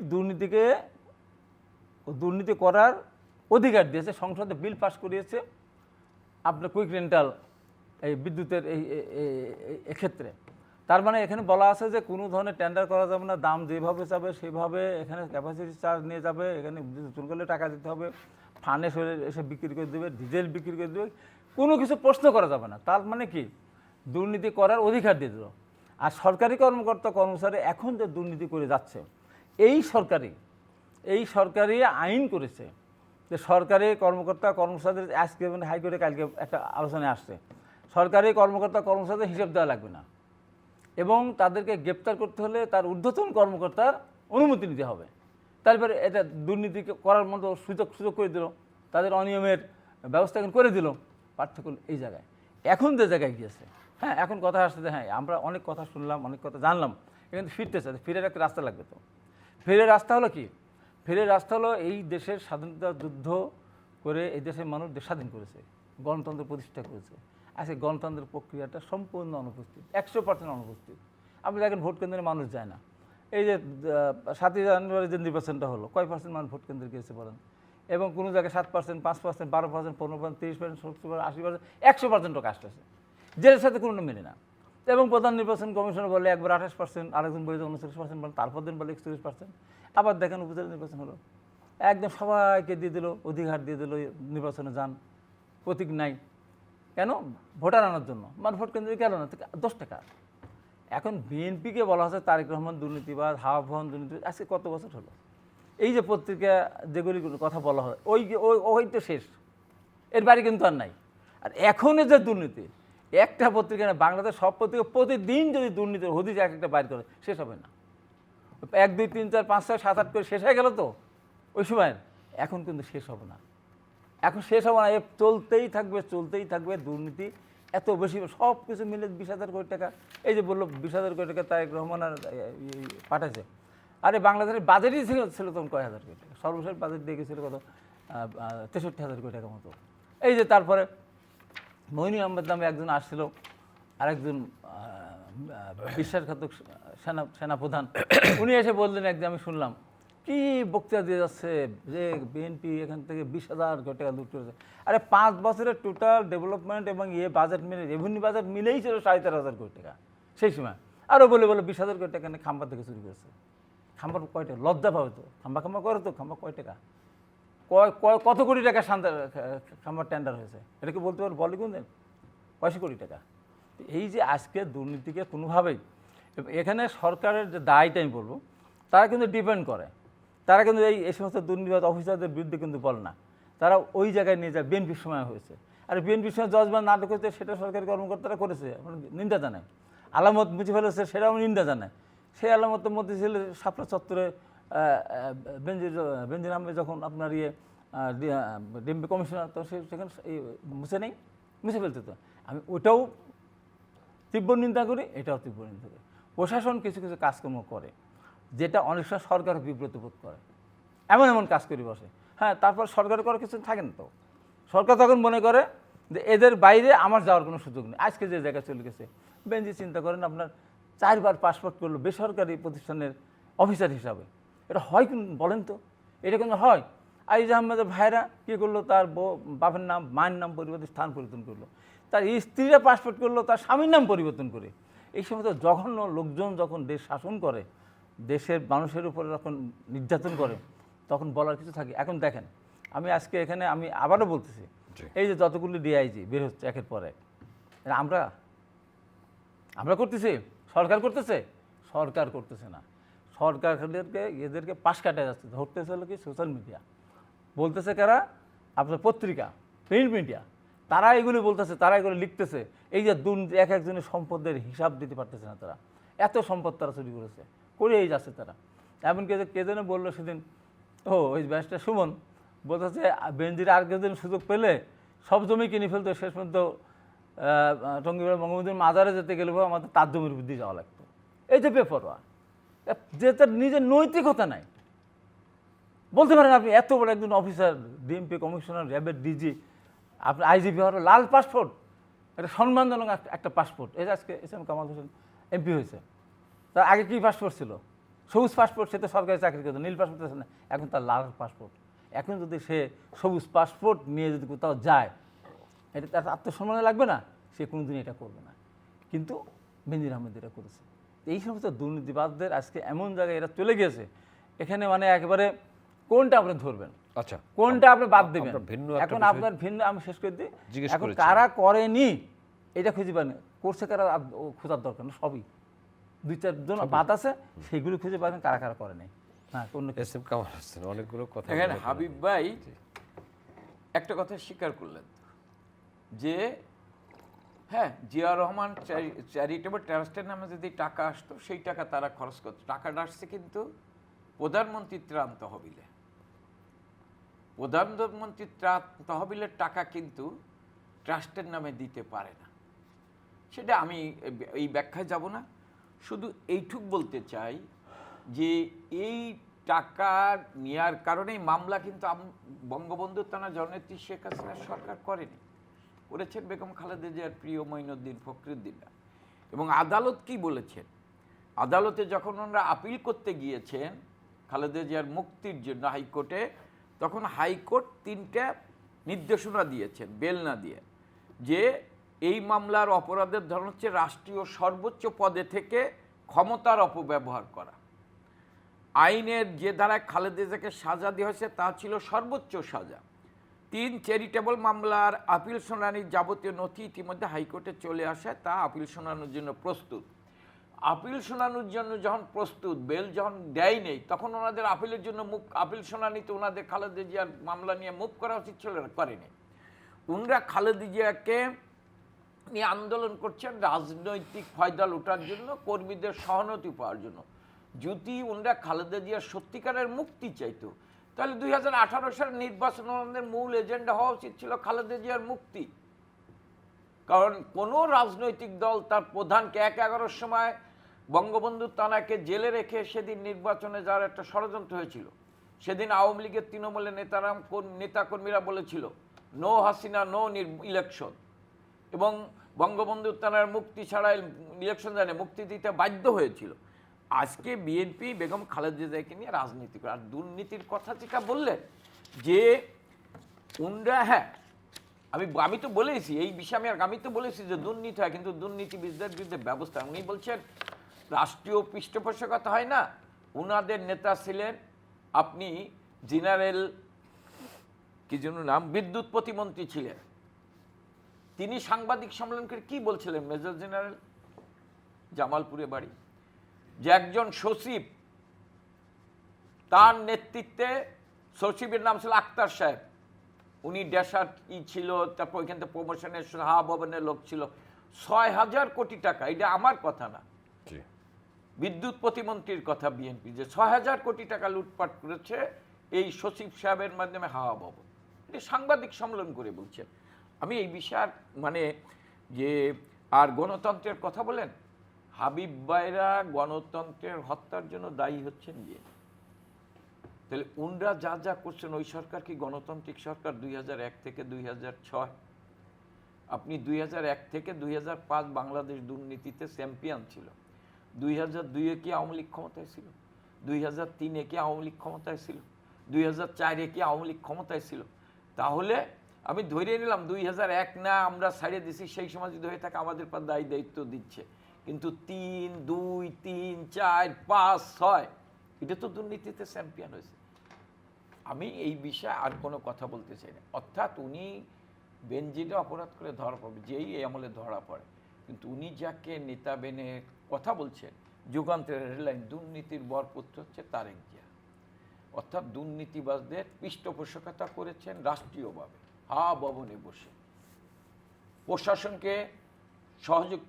দুর্নীতি করার অধিকার দিয়েছে, সংসদে বিল পাস করিয়েছে আপনার কুইক রেন্টাল এই বিদ্যুতের এই ক্ষেত্রে। তার মানে এখানে বলা আছে যে কোনো ধরনের টেন্ডার করা যাবে না, দাম যেভাবে যাবে সেভাবে এখানে ক্যাপাসিটি চার্জ নিয়ে যাবে, এখানে চুল করলে টাকা দিতে হবে, ফানে সরে এসে বিক্রি করে দেবে, ডিজেল বিক্রি করে দেবে, কোনো কিছু প্রশ্ন করা যাবে না। তার মানে কি দুর্নীতি করার অধিকার দিয়ে দিল। আর সরকারি কর্মকর্তা কর্মচারী এখন যে দুর্নীতি করে যাচ্ছে, এই সরকারি আইন করেছে যে সরকারি কর্মকর্তা কর্মচারীদের আজকে মানে হাইকোর্টে কালকে একটা আলোচনায় আসছে, সরকারি কর্মকর্তা কর্মচারীদের হিসাব দেওয়া লাগবে না এবং তাদেরকে গ্রেপ্তার করতে হলে তার ঊর্ধ্বতন কর্মকর্তার অনুমতি নিতে হবে। তারপরে এটা দুর্নীতি করার মতো সুযোগ করে দিল, তাদের অনিয়মের ব্যবস্থা এখন করে দিল। পার্থক্য এই জায়গায় এখন যে জায়গায় গিয়েছে। হ্যাঁ, এখন কথা আসছে যে হ্যাঁ আমরা অনেক কথা শুনলাম, অনেক কথা জানলাম, কিন্তু ফিরতেছে, ফিরের একটা রাস্তা লাগবে। তো ফিরের রাস্তা হলো কি? ফিরের রাস্তা হলো এই দেশের স্বাধীনতা যুদ্ধ করে এই দেশের মানুষ দেশ স্বাধীন করেছে, গণতন্ত্র প্রতিষ্ঠা করেছে। আজকে গণতন্ত্রের প্রক্রিয়াটা সম্পূর্ণ অনুপস্থিত, 100% অনুপস্থিত। আপনি দেখেন ভোট কেন্দ্রে মানুষ যায় না। এই যে 7ই জানুয়ারি যে নির্বাচনটা হলো, কয় পার্সেন্ট মানুষ ভোট কেন্দ্রে গিয়েছে বলেন? এবং কোনো জায়গায় 7%, 5%, 12%, 15%, 30%, 70%, 80%, 100% লোক আসতেছে, যেটার সাথে কোনো মিলে না। এবং প্রধান নির্বাচন কমিশনার বলে একবার 28%, আরেকজন বলে 39% বলে, তারপর দিন বলে 41%। আবার দেখেন উপজেলা নির্বাচন হলো, একদম সবাইকে দিয়ে দিল, অধিকার দিয়ে দিল, নির্বাচনে যান, প্রতীক নাই। কেন? ভোটার আনার জন্য। মানে ভোট কেন্দ্রে গেল না, 10 টাকা। এখন বিএনপিকে বলা হচ্ছে তারেক রহমান দুর্নীতিবাদ, হাওয়া ভবন দুর্নীতি। আজকে কত বছর হলো এই যে পত্রিকা যেগুলি কথা বলা হয়, ওই তো শেষ, এর বাড়ি কিন্তু আর নাই। আর এখনও যে দুর্নীতি, একটা পত্রিকা না, বাংলাদেশ সব পত্রিকা প্রতিদিন যদি দুর্নীতির হদিস এক একটা বাইর করে, শেষ হবে না। 1, 2, 3, 4, 5, 6, 7, 8 করে শেষ হয়ে গেল তো ওই সময়। এখন কিন্তু শেষ হবে না, এখন শেষ হবে না, চলতেই থাকবে দুর্নীতি এত বেশি। সব কিছু মিলে 20,000 কোটি টাকা, এই যে বললো 20,000 কোটি টাকা তারেক রহমান আর পাঠাচ্ছে। আরে বাংলাদেশের বাজেটই ছিল তখন কয় হাজার কোটি টাকা, সর্বশেষ বাজেট দিয়ে গেছিল কত 63,000 কোটি টাকার মতো। এই যে তারপরে মইনুল আহমেদ নামে একজন আসছিল, আরেকজন বিশ্বাসঘাতক সেনাপ্রধান, উনি এসে বললেন একদিন, আমি শুনলাম কি বক্তৃতা দিয়ে যাচ্ছে যে বিএনপি এখান থেকে 20,000 কোটি টাকা লুট করেছে। আরে 5 বছরের টোটাল ডেভেলপমেন্ট এবং বাজেট মিলে, রেভিনিউ বাজেট মিলেই ছিল 13,500 কোটি টাকা সেই সময়। আরও বলে 20,000 কোটি টাকা খাম্বা থেকে চুরি করেছে। খাম্বার কয় টাকা? লজ্জা পাবে তো, খাম্বা করে তো, খাম্বা কয় টাকা, কত কোটি টাকা খাম্বার টেন্ডার হয়েছে, এটা কি বলতে পারবো? বলে কোন দিন 80 কোটি টাকা। এই যে আজকে দুর্নীতিকে কোনোভাবেই, এখানে সরকারের যে দায়টা আমি বলবো, তারা কিন্তু ডিপেন্ড করে, তারা কিন্তু এই সমস্ত দুর্নীতিবাদ অফিসারদের বিরুদ্ধে কিন্তু বলে না, তারা ওই জায়গায় নিয়ে যায়। বিএনপির সময় হয়েছে, আর বিএনপির সময় জজমান নাটক হয়েছে, সেটা সরকারি কর্মকর্তারা করেছে, নিন্দা জানায়। আলামত মুছে ফেলেছে, সেটাও নিন্দা জানায়। সেই আলামতের মধ্যে ছিল শাপলা চত্বরে বেনজির আহমেদ যখন আপনার ডিএমপি কমিশনার, তো সেখানে মুছে ফেলতে। তো আমি ওটাও তীব্র নিন্দা করি, এটাও তীব্র নিন্দা করি। প্রশাসন কিছু কিছু কাজকর্ম করে যেটা অনেক সময় সরকার বিব্রত বোধ করে, এমন কাজ করে বসে। হ্যাঁ, তারপর সরকার করার কিছু থাকে না। তো সরকার তখন মনে করে যে এদের বাইরে আমার যাওয়ার কোনো সুযোগ নেই। আজকে যে জায়গায় চলে গেছে, বেঞ্জি চিন্তা করেন, আপনার 4 বার পাসপোর্ট করলো বেসরকারি প্রতিষ্ঠানের অফিসার হিসাবে। এটা হয় কিন্তু বলেন তো, এটা কিন্তু হয়? আইজ আহমেদের ভাইরা কী করলো, তার বাপের নাম, মায়ের নাম পরিবর্তন, স্থান পরিবর্তন করলো। তার স্ত্রীরা পাসপোর্ট করলো তার স্বামীর নাম পরিবর্তন করে। এই সমস্ত জঘন্য লোকজন যখন দেশ শাসন করে, দেশের মানুষের উপরে যখন নির্যাতন করে, তখন বলার কিছু থাকে। এখন দেখেন, আমি আজকে এখানে আমি আবারও বলতেছি, এই যে যতগুলি ডিআইজি বের হচ্ছে একের পর এক, আমরা করতেছি, সরকার করতেছে? সরকার করতেছে না। এদেরকে পাশ কাটায় যাচ্ছে। ধরতেছে হলো কি সোশ্যাল মিডিয়া, বলতেছে কারা? আপনার পত্রিকা, প্রিন্ট মিডিয়া, তারা এগুলি বলতেছে, তারা এগুলো লিখতেছে। এই যে এক একজনের সম্পদের হিসাব দিতে পারতেছে না তারা, এত সম্পদ তারা চুরি করেই যাচ্ছে তারা। এমনকি কে যেন বললো সেদিন, ওই ব্যাসটা সুমন বলতেছে বেনজির আর কেদিন সুযোগ পেলে সব জমি কিনে ফেলতো, শেষ পর্যন্ত টঙ্গীপাড়া বঙ্গবন্ধুর মাজারে যেতে গেলে আমাদের তার জমির বুদ্ধি যাওয়া লাগতো। এই যে বেপরোয়া, যে তার নিজের নৈতিকতা নাই। বলতে পারেন আপনি এত বড় একজন অফিসার, ডিএমপি কমিশনার, র্যাবের ডিজি, আপনার আইজিপি হওয়ার লাল পাসপোর্ট, একটা সম্মানজনক একটা পাসপোর্ট। এই যে আজকে এস.এম. কামাল হোসেন এমপি হয়েছে, তার আগে কী পাসপোর্ট ছিল? সবুজ পাসপোর্ট, সে তো সরকারি চাকরি করতো, নীল পাসপোর্ট আছে না, এখন তার লাল পাসপোর্ট। এখন যদি সে সবুজ পাসপোর্ট নিয়ে যদি কোথাও যায়, এটা তার আত্মসম্মানে লাগবে না? সে কোনোদিন এটা করবে না। কিন্তু বেনজির আহমেদিরা করেছে। এই সমস্ত দুর্নীতিবাদদের আজকে এমন জায়গায় এরা চলে গেছে, এখানে মানে একেবারে কোনটা আপনি ধরবেন, আচ্ছা, কোনটা আপনি বাদ দেবেন। আমরা ভিন্ন একটা এখন বিষয় আপনার ভিন্ন, আমি শেষ করে দিই, জিজ্ঞেস এখন করেছি। কারা করেনি এটা খুঁজে পান, করছে কারা খোঁজার দরকার না, সবই 2-4 জন বাদ আছে, সেগুলো খুঁজে পাবেন কারা কারা করেনি। হ্যাঁ, অন্য কিছু। এস এম কামাল হোসেন অনেকগুলো কথা এখানে বলে হাবিব ভাই একটা কথা স্বীকার করলেন যে হ্যাঁ, জিয়া রহমান চ্যারিটেবল ট্রাস্টের নামে যদি টাকা আসতো সেই টাকা তারা খরচ করতো। টাকাটা আসছে কিন্তু প্রধানমন্ত্রীর ত্রাণ তহবিলে। প্রধানমন্ত্রীর ত্রাণ তহবিলের টাকা কিন্তু ট্রাস্টের নামে দিতে পারে না। সেটা আমি এই ব্যাখ্যায় যাব না, শুধু এইটুক বলতে চাই যে এই টাকা নেওয়ার কারণেই মামলা কিন্তু বঙ্গবন্ধু থানা জননেত্রী শেখ হাসিনার সরকার করেনি, করেছেন বেগম খালেদা জিয়ার প্রিয় মঈনুদ্দিন ফখরুদ্দিনরা। এবং আদালত কি বলেছেন, আদালতে যখন ওনারা আপিল করতে গিয়েছেন খালেদা জিয়ার মুক্তির জন্য হাইকোর্টে, তখন হাইকোর্ট 3টা নির্দেশনা দিয়েছেন বেল না দিয়ে, যে এই মামলার অপরাধের ধরন হচ্ছে রাষ্ট্রীয় সর্বোচ্চ পদে থেকে ক্ষমতার অপব্যবহার করা। আইনের যে ধারায় খালেদা জিয়াকে সাজা দেওয়া হয়েছে তা ছিল সর্বোচ্চ সাজা। 3, চ্যারিটেবল মামলার আপিল শুনানির যাবতীয় নথি ইতিমধ্যে হাইকোর্টে চলে আসে, তা আপিল শোনানোর জন্য প্রস্তুত। আপিল শোনানোর জন্য যখন প্রস্তুত, বেল যখন দেয় নেই, তখন ওনাদের আপিলের জন্য আপিল শুনানিতে ওনাদের খালেদা জিয়ার মামলা নিয়ে মুভ করা উচিত ছিল, করেনি। ওনারা খালেদা জিয়াকে নিয়ে আন্দোলন করছেন রাজনৈতিক ফয়দা লুটার জন্য, কর্মীদের সহানুভূতি পাওয়ার জন্য। যদি ওনারা খালেদা জিয়ার সত্যিকারের মুক্তি চাইতো, তাহলে 2018 সালের নির্বাচন ওনাদের মূল এজেন্ডা হওয়া উচিত ছিল খালেদা জিয়ার মুক্তি। কারণ কোনো রাজনৈতিক দল তার প্রধানকে 1-11 সময় বঙ্গবন্ধু থানাকে জেলে রেখে সেদিন নির্বাচনে যাওয়ার একটা ষড়যন্ত্র হয়েছিল। সেদিন আওয়ামী লীগের তৃণমূলের নেতাকর্মীরা বলেছিল নো হাসিনা নো ইলেকশন, এবং বঙ্গবন্ধু থানার মুক্তি ছাড়া ইলেকশন জানে মুক্তি দিতে বাধ্য হয়েছিল। আজকে বিএনপি বেগম খালেদা জিয়াকে নিয়ে রাজনীতি করে। আর দুর্নীতির কথা যেটা বললেন যে উনরা, হ্যাঁ আমি তো বলেছি এই বিষয়ে, আমি তো বলেছি যে দুর্নীতি হয়, কিন্তু দুর্নীতিবিদদের বিরুদ্ধে ব্যবস্থা। উনি বলছেন রাষ্ট্রীয় পৃষ্ঠপোষকতা হয় না, উনাদের নেতা ছিলেন আপনি জেনারেল কি যেন নাম, বিদ্যুৎ প্রতিমন্ত্রী ছিলেন। তিনি সাংবাদিক সম্মেলন করে কি বলছিলেন, মেজর জেনারেল জামালপুরে বাড়ি, যে একজন সচিব, তার নেতৃত্বে, সচিবের নাম ছিল আক্তার সাহেব, উনি ড্যাশার ছিল, তারপর ওইখান থেকে প্রমোশনের সাহা ভবনের লোক ছিল, 6,000 কোটি টাকা, এটা আমার কথা না, বিদ্যুৎ প্রতিমন্ত্রীর কথা বিএনপি, যে 6,000 কোটি টাকা লুটপাট করেছে এই সচিব সাহেবের মাধ্যমে হাওয়া ভবন। এটা সাংবাদিক সম্মেলন করে বলছেন। আমি এই বিষয়ে মানে যে আর গণতন্ত্রের কথা বলেন, হাবিব ভাইরা গণতন্ত্রের হত্যার জন্য দায়ী হচ্ছেন যে, তাহলে উনরা যা যা করছেন, ওই সরকার কি গণতান্ত্রিক সরকার? 2001 থেকে 2006, আপনি 2001 থেকে 2005 বাংলাদেশ দুর্নীতিতে চ্যাম্পিয়ন ছিল। 2002-এ কি আওয়ামী লীগ ক্ষমতায় ছিল? 2003-এ কি আওয়ামী লীগ ক্ষমতায় ছিল? 2004-এ কি আওয়ামী লীগ ক্ষমতায় ছিল? তাহলে আমি ধরে নিলাম 2001 না আমরা ছাড়িয়ে দিছি, সেই সময় যদি হয়ে থাকে আমাদের পর দায়িত্ব দিচ্ছে, কিন্তু 3, 2, 3, 4, 5, 6 এটা তো দুর্নীতিতে চ্যাম্পিয়ন হয়েছে। আমি এই বিষয়ে আর কোনো কথা বলতে চাই না। অর্থাৎ উনি বেনজিরে অপরাধ করে ধরা পড়বে, যেই এই আমলে ধরা পড়ে, কিন্তু উনি যাকে নেতা বেনে কথা বলছেন, যুগান্তের হেডলাইন দুর্নীতির বরপুত্র হচ্ছে তারেক জিয়া। অর্থাৎ দুর্নীতিবাজদের পৃষ্ঠপোষকতা করেছেন রাষ্ট্রীয়ভাবে, ভবনে বসে, প্রশাসনকে সহযোগ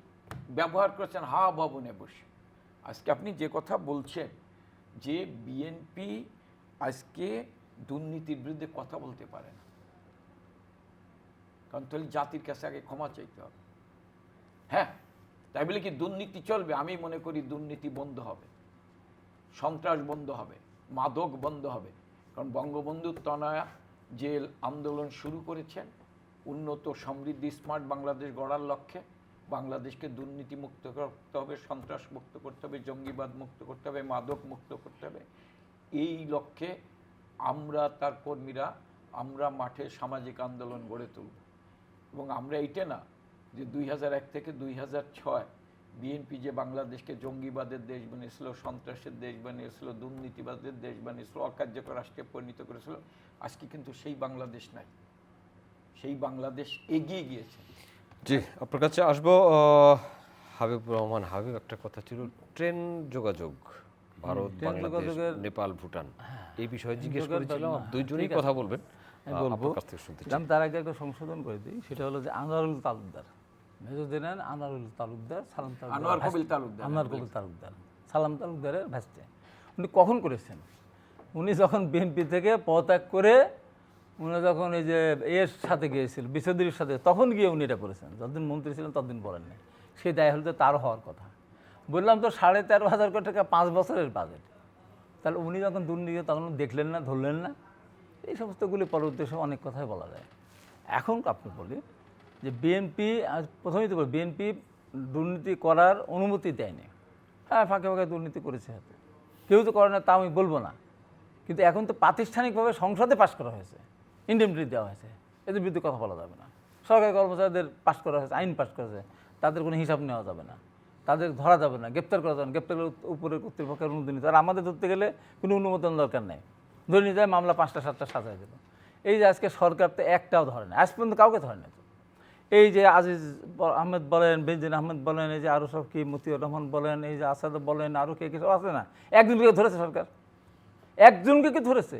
ব্যবহার করেছেন ভবনে বসে। আজকে আপনি যে কথা বলছেন যে বিএনপি আজকে দুর্নীতির বিরুদ্ধে কথা বলতে পারে না, কারণ তাহলে জাতির কাছে আগে ক্ষমা চাইতে হবে। হ্যাঁ, তাই বলে কি দুর্নীতি চলবে? আমি মনে করি দুর্নীতি বন্ধ হবে, সন্ত্রাস বন্ধ হবে, মাদক বন্ধ হবে। কারণ বঙ্গবন্ধু তনয়া যে আন্দোলন শুরু করেছেন উন্নত সমৃদ্ধি স্মার্ট বাংলাদেশ গড়ার লক্ষ্যে, বাংলাদেশকে দুর্নীতি মুক্ত করতে হবে, সন্ত্রাস মুক্ত করতে হবে, জঙ্গিবাদ মুক্ত করতে হবে, মাদক মুক্ত করতে হবে। এই লক্ষ্যে আমরা তার কর্মীরা আমরা মাঠে সামাজিক আন্দোলন গড়ে তুলব। এবং আমরা এইটা না যে 2001 থেকে 2006 বিএনপি যে বাংলাদেশকে জঙ্গিবাদের দেশ বানিয়েছিল, সন্ত্রাসের দেশ বানিয়েছিল, দুর্নীতিবাদের দেশ বানিয়েছিল, অকার্যকর রাষ্ট্রে পরিণত করেছিল, আজকে কিন্তু সেই বাংলাদেশ নাই। সেই বাংলাদেশ এগিয়ে গিয়েছে। জি, আপনার কাছে আসবো। হাবিবুর রহমান হাবিব, একটা কথা ছিল ট্রেন যোগাযোগ ভারত, বাংলাদেশ, নেপাল, ভুটান, এই বিষয়ে জিজ্ঞেস করেছিলাম। দুইজনেই কথা বলবেন, আপনার কাছ থেকে শুনতে চাই। আমি তার আগে একটা সংশোধন করে দিই, সেটা হলো যে আনোয়ারুল তালুকদার, মেজর জেনারেল আনোয়ারুল তালুকদার, সালাম আনোয়ার কবির তালুকদার, আনোয়ার কবির তালুকদার, সালাম তালুকদারের ভাস্তে। উনি কখন করেছেন? উনি যখন বিএনপি থেকে পদত্যাগ করে উনি যখন এই যে এর সাথে গিয়েছিল, বিশ্বদির সাথে, তখন গিয়ে উনি এটা করেছেন। যতদিন মন্ত্রী ছিলেন ততদিন বলেন নাই। সেই দায় হলে তার হওয়ার কথা। বললাম তো 13,500 কোটি টাকা 5 বছরের বাজেট। তাহলে উনি যখন দুর্নীতি তখন দেখলেন না, ধরলেন না। এই সমস্তগুলি পরবর্তী সময় অনেক কথাই বলা যায়। এখন আপনি বলি যে বিএনপি, প্রথমেই তো বলি, বিএনপি দুর্নীতি করার অনুমতি দেয়নি। হ্যাঁ, ফাঁকে ফাঁকে দুর্নীতি করেছে, হয়তো কেউ তো করে না, তা আমি বলবো না। কিন্তু এখন তো প্রাতিষ্ঠানিকভাবে সংসদে পাশ করা হয়েছে, ইন্ডেমনিটি দেওয়া হয়েছে, এদের বিরুদ্ধে কথা বলা যাবে না। সরকারি কর্মচারীদের পাশ করা হয়েছে, আইন পাশ করেছে, তাদের কোনো হিসাব নেওয়া যাবে না, তাদের ধরা যাবে না, গ্রেপ্তার করা যাবে না, গ্রেপ্তারের উপরে কর্তৃপক্ষের অনুমতি নিতে। আর আমাদের ধরতে গেলে কোনো অনুমোদন দরকার নেই, ধরে নিয়ে যায়, মামলা 5টা 7টা সাজায় দিল। এই যে আজকে সরকার তো একটাও ধরে না, আজ পর্যন্ত কাউকে ধরে না। এই যে আজিজ আহমেদ বলেন, বেনজির আহমেদ বলেন, এই যে আরও সব কি মতিউর রহমান বলেন, এই যে আসাদ বলেন, আরও কে কে সব আছে না, একজনকে ধরেছে সরকার, একজনকে কি ধরেছে।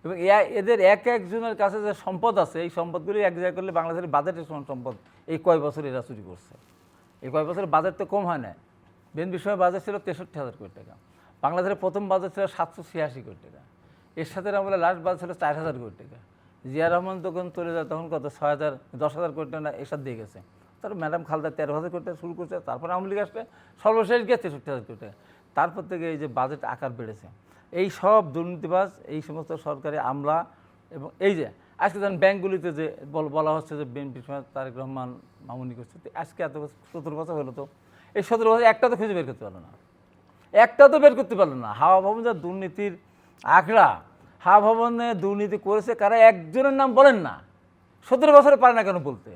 এবং এদের এক একজনের কাছে যে সম্পদ আছে, এই সম্পদগুলি এক জায়গায় করলে বাংলাদেশের বাজেটের সমান সম্পদ এই কয় বছর এরা চুরি করছে। এই কয় বছরের বাজেট তো কম হয় না। বিএনপির সময় বাজেট ছিল 63,000 কোটি টাকা, বাংলাদেশের প্রথম বাজেট ছিল 786 কোটি টাকা, এর সাথে আমরা লাস্ট বাজেট ছিল 4,000 কোটি টাকা। জিয়া রহমান তখন চলে যায়, তখন কত 10,000 কোটি টাকা এরশাদ দিয়ে গেছে। তারপর ম্যাডাম খালেদা 13,000 কোটি টাকা শুরু করছে, তারপর আওয়ামী লীগ আসলে সর্বশেষ গিয়ে 63,000 কোটি টাকা। তারপর থেকে এই যে বাজেট আকার বেড়েছে, এই সব দুর্নীতিবাজ, এই সমস্ত সরকারি আমলা, এবং এই যে আজকে ধরেন ব্যাঙ্কগুলিতে যে বলা হচ্ছে যে বিএনপির সময় তারেক রহমান মামুনি করছে, আজকে এত 17 বছর হলো, তো এই 17 বছর একটা তো খুঁজে বের করতে পারলো না, একটা তো বের করতে পারলো না। হাওয়া ভবন যা দুর্নীতির আখড়া, হাওয়া ভবনে দুর্নীতি করেছে কারা, একজনের নাম বলেন না, 17 বছরে পারে না কেন বলতে।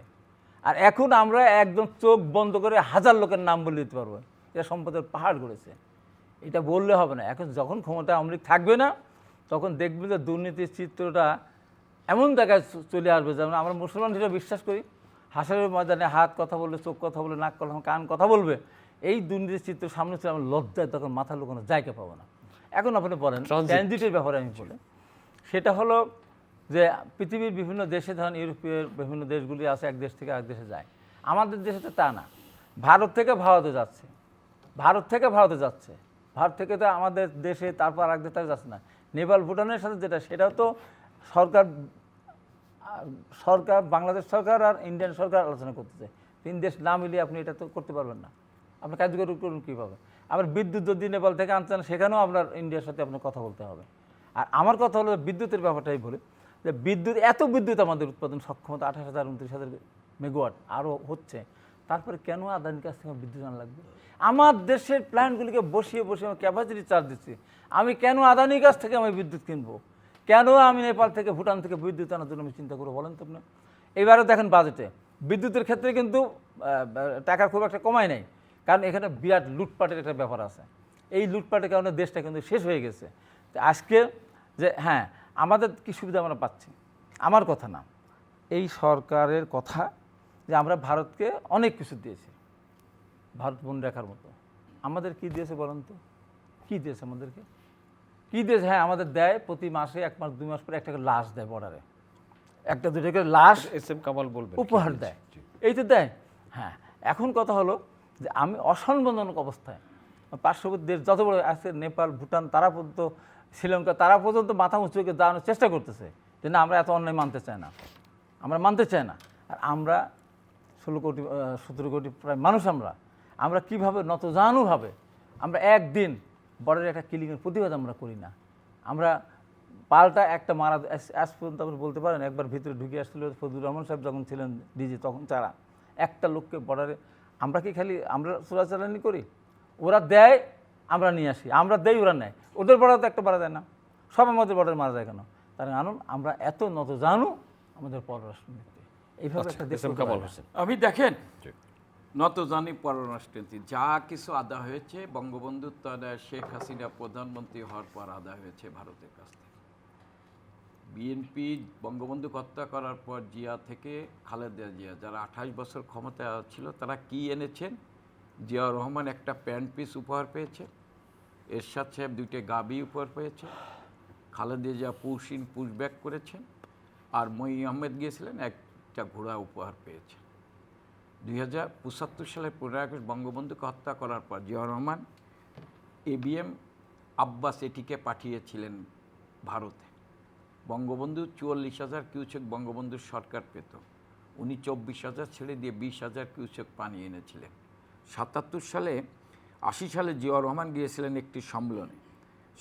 আর এখন আমরা একদম চোখ বন্ধ করে 1000 লোকের নাম বলে দিতে পারবো, এরা সম্পদের পাহাড় গড়েছে। এটা বললে হবে না। এখন যখন ক্ষমতায় আওয়ামী লীগ থাকবে না, তখন দেখবে যে দুর্নীতির চিত্রটা এমন জায়গায় চলে আসবে, যেমন আমরা মুসলমান হিসেবে বিশ্বাস করি, হাসরের ময়দানে হাত কথা বলবে, চোখ কথা বলবে, নাক কথা, কান কথা বলবে, এই দুর্নীতির চিত্র সামনে চলে আমার লজ্জায় তখন মাথা লুকানো জায়গা পাবো না। এখন আপনি বলেন ট্রানজিটের ব্যাপারে আমি বলি, সেটা হলো যে পৃথিবীর বিভিন্ন দেশে, ধরেন ইউরোপীয় বিভিন্ন দেশগুলি আছে, এক দেশ থেকে আরেক দেশে যায়। আমাদের দেশে তো তা না, ভারত থেকে ভারতে যাচ্ছে, ভারত থেকে ভারতে যাচ্ছে, ভারত থেকে তো আমাদের দেশে, তারপর আরেক দেশে যাচ্ছে না। নেপাল ভুটানের সাথে যেটা, সেটাও তো সরকার বাংলাদেশ সরকার আর ইন্ডিয়ান সরকার আলোচনা করতেছে। 3 দেশ না মিলিয়ে আপনি এটা তো করতে পারবেন না, আপনি কার্যকর করুন কীভাবে। আবার বিদ্যুৎ যদি নেপাল থেকে আনছেন, সেখানেও আপনার ইন্ডিয়ার সাথে আপনার কথা বলতে হবে। আর আমার কথা হলো বিদ্যুতের ব্যাপারটাই বলি, যে এত বিদ্যুৎ আমাদের উৎপাদন সক্ষমতা 28,000 29,000 মেগাওয়াট আরও হচ্ছে, তারপরে কেন আদানির কাছ থেকে বিদ্যুৎ আনা লাগবে? আমার দেশের প্ল্যান্টগুলিকে বসিয়ে বসিয়ে আমি ক্যাপাসিটি চার্জ দিচ্ছি, আমি কেন আদানির কাছ থেকে আমি বিদ্যুৎ কিনবো? কেন আমি নেপাল থেকে, ভুটান থেকে বিদ্যুৎ আনার জন্য আমি চিন্তা করবো, বলেন তো আপনি? এবারও দেখেন বাজেটে বিদ্যুতের ক্ষেত্রে কিন্তু টাকার খুব একটা কমাই নাই, কারণ এখানে বিরাট লুটপাটের একটা ব্যাপার আছে। এই লুটপাটের কারণে দেশটা কিন্তু শেষ হয়ে গেছে। আজকে যে হ্যাঁ, আমাদের কি সুবিধা আমরা পাচ্ছি, আমার কথা না, এই সরকারের কথা, যে আমরা ভারতকে অনেক কিছু দিয়েছি, ভারত বন রেখার মতো। আমাদের কি দিয়েছে বলেন তো? কী দিয়েছে আমাদেরকে? কী দিয়েছে? হ্যাঁ, আমাদের দেয় প্রতি মাসে 1 মাস 2 মাস পরে একটা করে লাশ দেয়, বর্ডারে 1-2 করে লাশ SM কামাল বলবেন উপহার দেয়, এই তো দেয়। হ্যাঁ, এখন কথা হলো যে আমি অসম্মানজনক অবস্থায়, পার্শ্ববর্তী দেশ যত বড় আছে, নেপাল ভুটান, তারা পর্যন্ত, শ্রীলঙ্কা, তারা পর্যন্ত মাথা উঁচু করে দাঁড়ানোর চেষ্টা করতেছে যে না, আমরা এত অন্যায় মানতে চাই না, আমরা মানতে চাই না। আর আমরা 16 কোটি 17 কোটি প্রায় মানুষ, আমরা কীভাবে নতজানুভাবে আমরা একদিন বর্ডারে একটা কিলিংয়ের প্রতিবাদ আমরা করি না। আমরা পাল্টা একটা মারা, আজ পর্যন্ত আপনি বলতে পারেন, একবার ভিতরে ঢুকে আসছিল ফজলুর রহমান সাহেব যখন ছিলেন ডিজি, তখন তারা একটা লোককে বর্ডারে, আমরা কি খালি আমরা চোরাচালানি করি? ওরা দেয়, আমরা নিয়ে আসি, আমরা দেই, ওরা নেয়। ওদের বর্ডার তো একটা মারা যায় না, সব আমাদের বর্ডারে মারা যায় কেন? তার কারণ আমরা এত নতজানু আমাদের পররাষ্ট্রনীতি। এইভাবে একটা দেশ। আমি দেখেন, নতজানি পররাষ্ট্রনীতি, যা কিছু আদা হয়েছে বঙ্গবন্ধুর তলে শেখ হাসিনা প্রধানমন্ত্রী হওয়ার পর আদা হয়েছে ভারতের কাছ থেকে। বিএনপি বঙ্গবন্ধু হত্যা করার পর জিয়া থেকে খালেদা জিয়া, যারা 28 বছর ক্ষমতায় ছিল, তারা কি এনেছেন? জিয়াউর রহমান একটা প্যান্ট পিস উপহার পেয়েছে, এরশাদ সাহেব 2টে গাবি উপহার পেয়েছে, খালেদা জিয়া পুশব্যাক করেছেন, আর মই আহমেদ গিয়েছিলেন একটা ঘোড়া উপহার পেয়েছেন। 2075 সালের 15 আগস্ট বঙ্গবন্ধুকে হত্যা করার পর জিয়াউর রহমান ABM আব্বাস এটিকে পাঠিয়েছিলেন ভারতে। বঙ্গবন্ধু 44,000 কিউসেক বঙ্গবন্ধুর সরকার পেত, উনি 24,000 ছেড়ে দিয়ে 20,000 কিউসেক পানি এনেছিলেন। 80 সালে জিয়াউর রহমান গিয়েছিলেন একটি সম্মেলনে।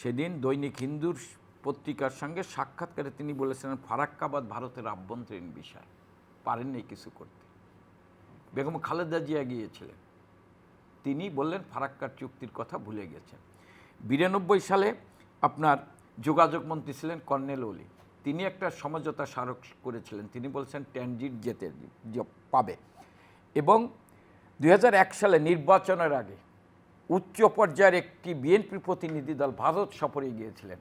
সেদিন দৈনিক হিন্দুর পত্রিকার সঙ্গে সাক্ষাৎকারে তিনি বলেছিলেন ফারাক্কাবাদ ভারতের আভ্যন্তরীণ বিষয়, পারেননি কিছু করতে। বেগম খালেদা জিয়া গিয়েছিলেন, তিনি বললেন ফারাক্কার চুক্তির কথা ভুলে গেছেন। 92 সালে আপনার যোগাযোগ মন্ত্রী ছিলেন কর্নেল ওলি, তিনি একটা সমঝোতা স্মারক করেছিলেন, তিনি বলছেন ট্রানজিট পাবে। এবং 2001 সালে নির্বাচনের আগে উচ্চ পর্যায়ের একটি বিএনপি প্রতিনিধি দল ভারত সফরে গিয়েছিলেন।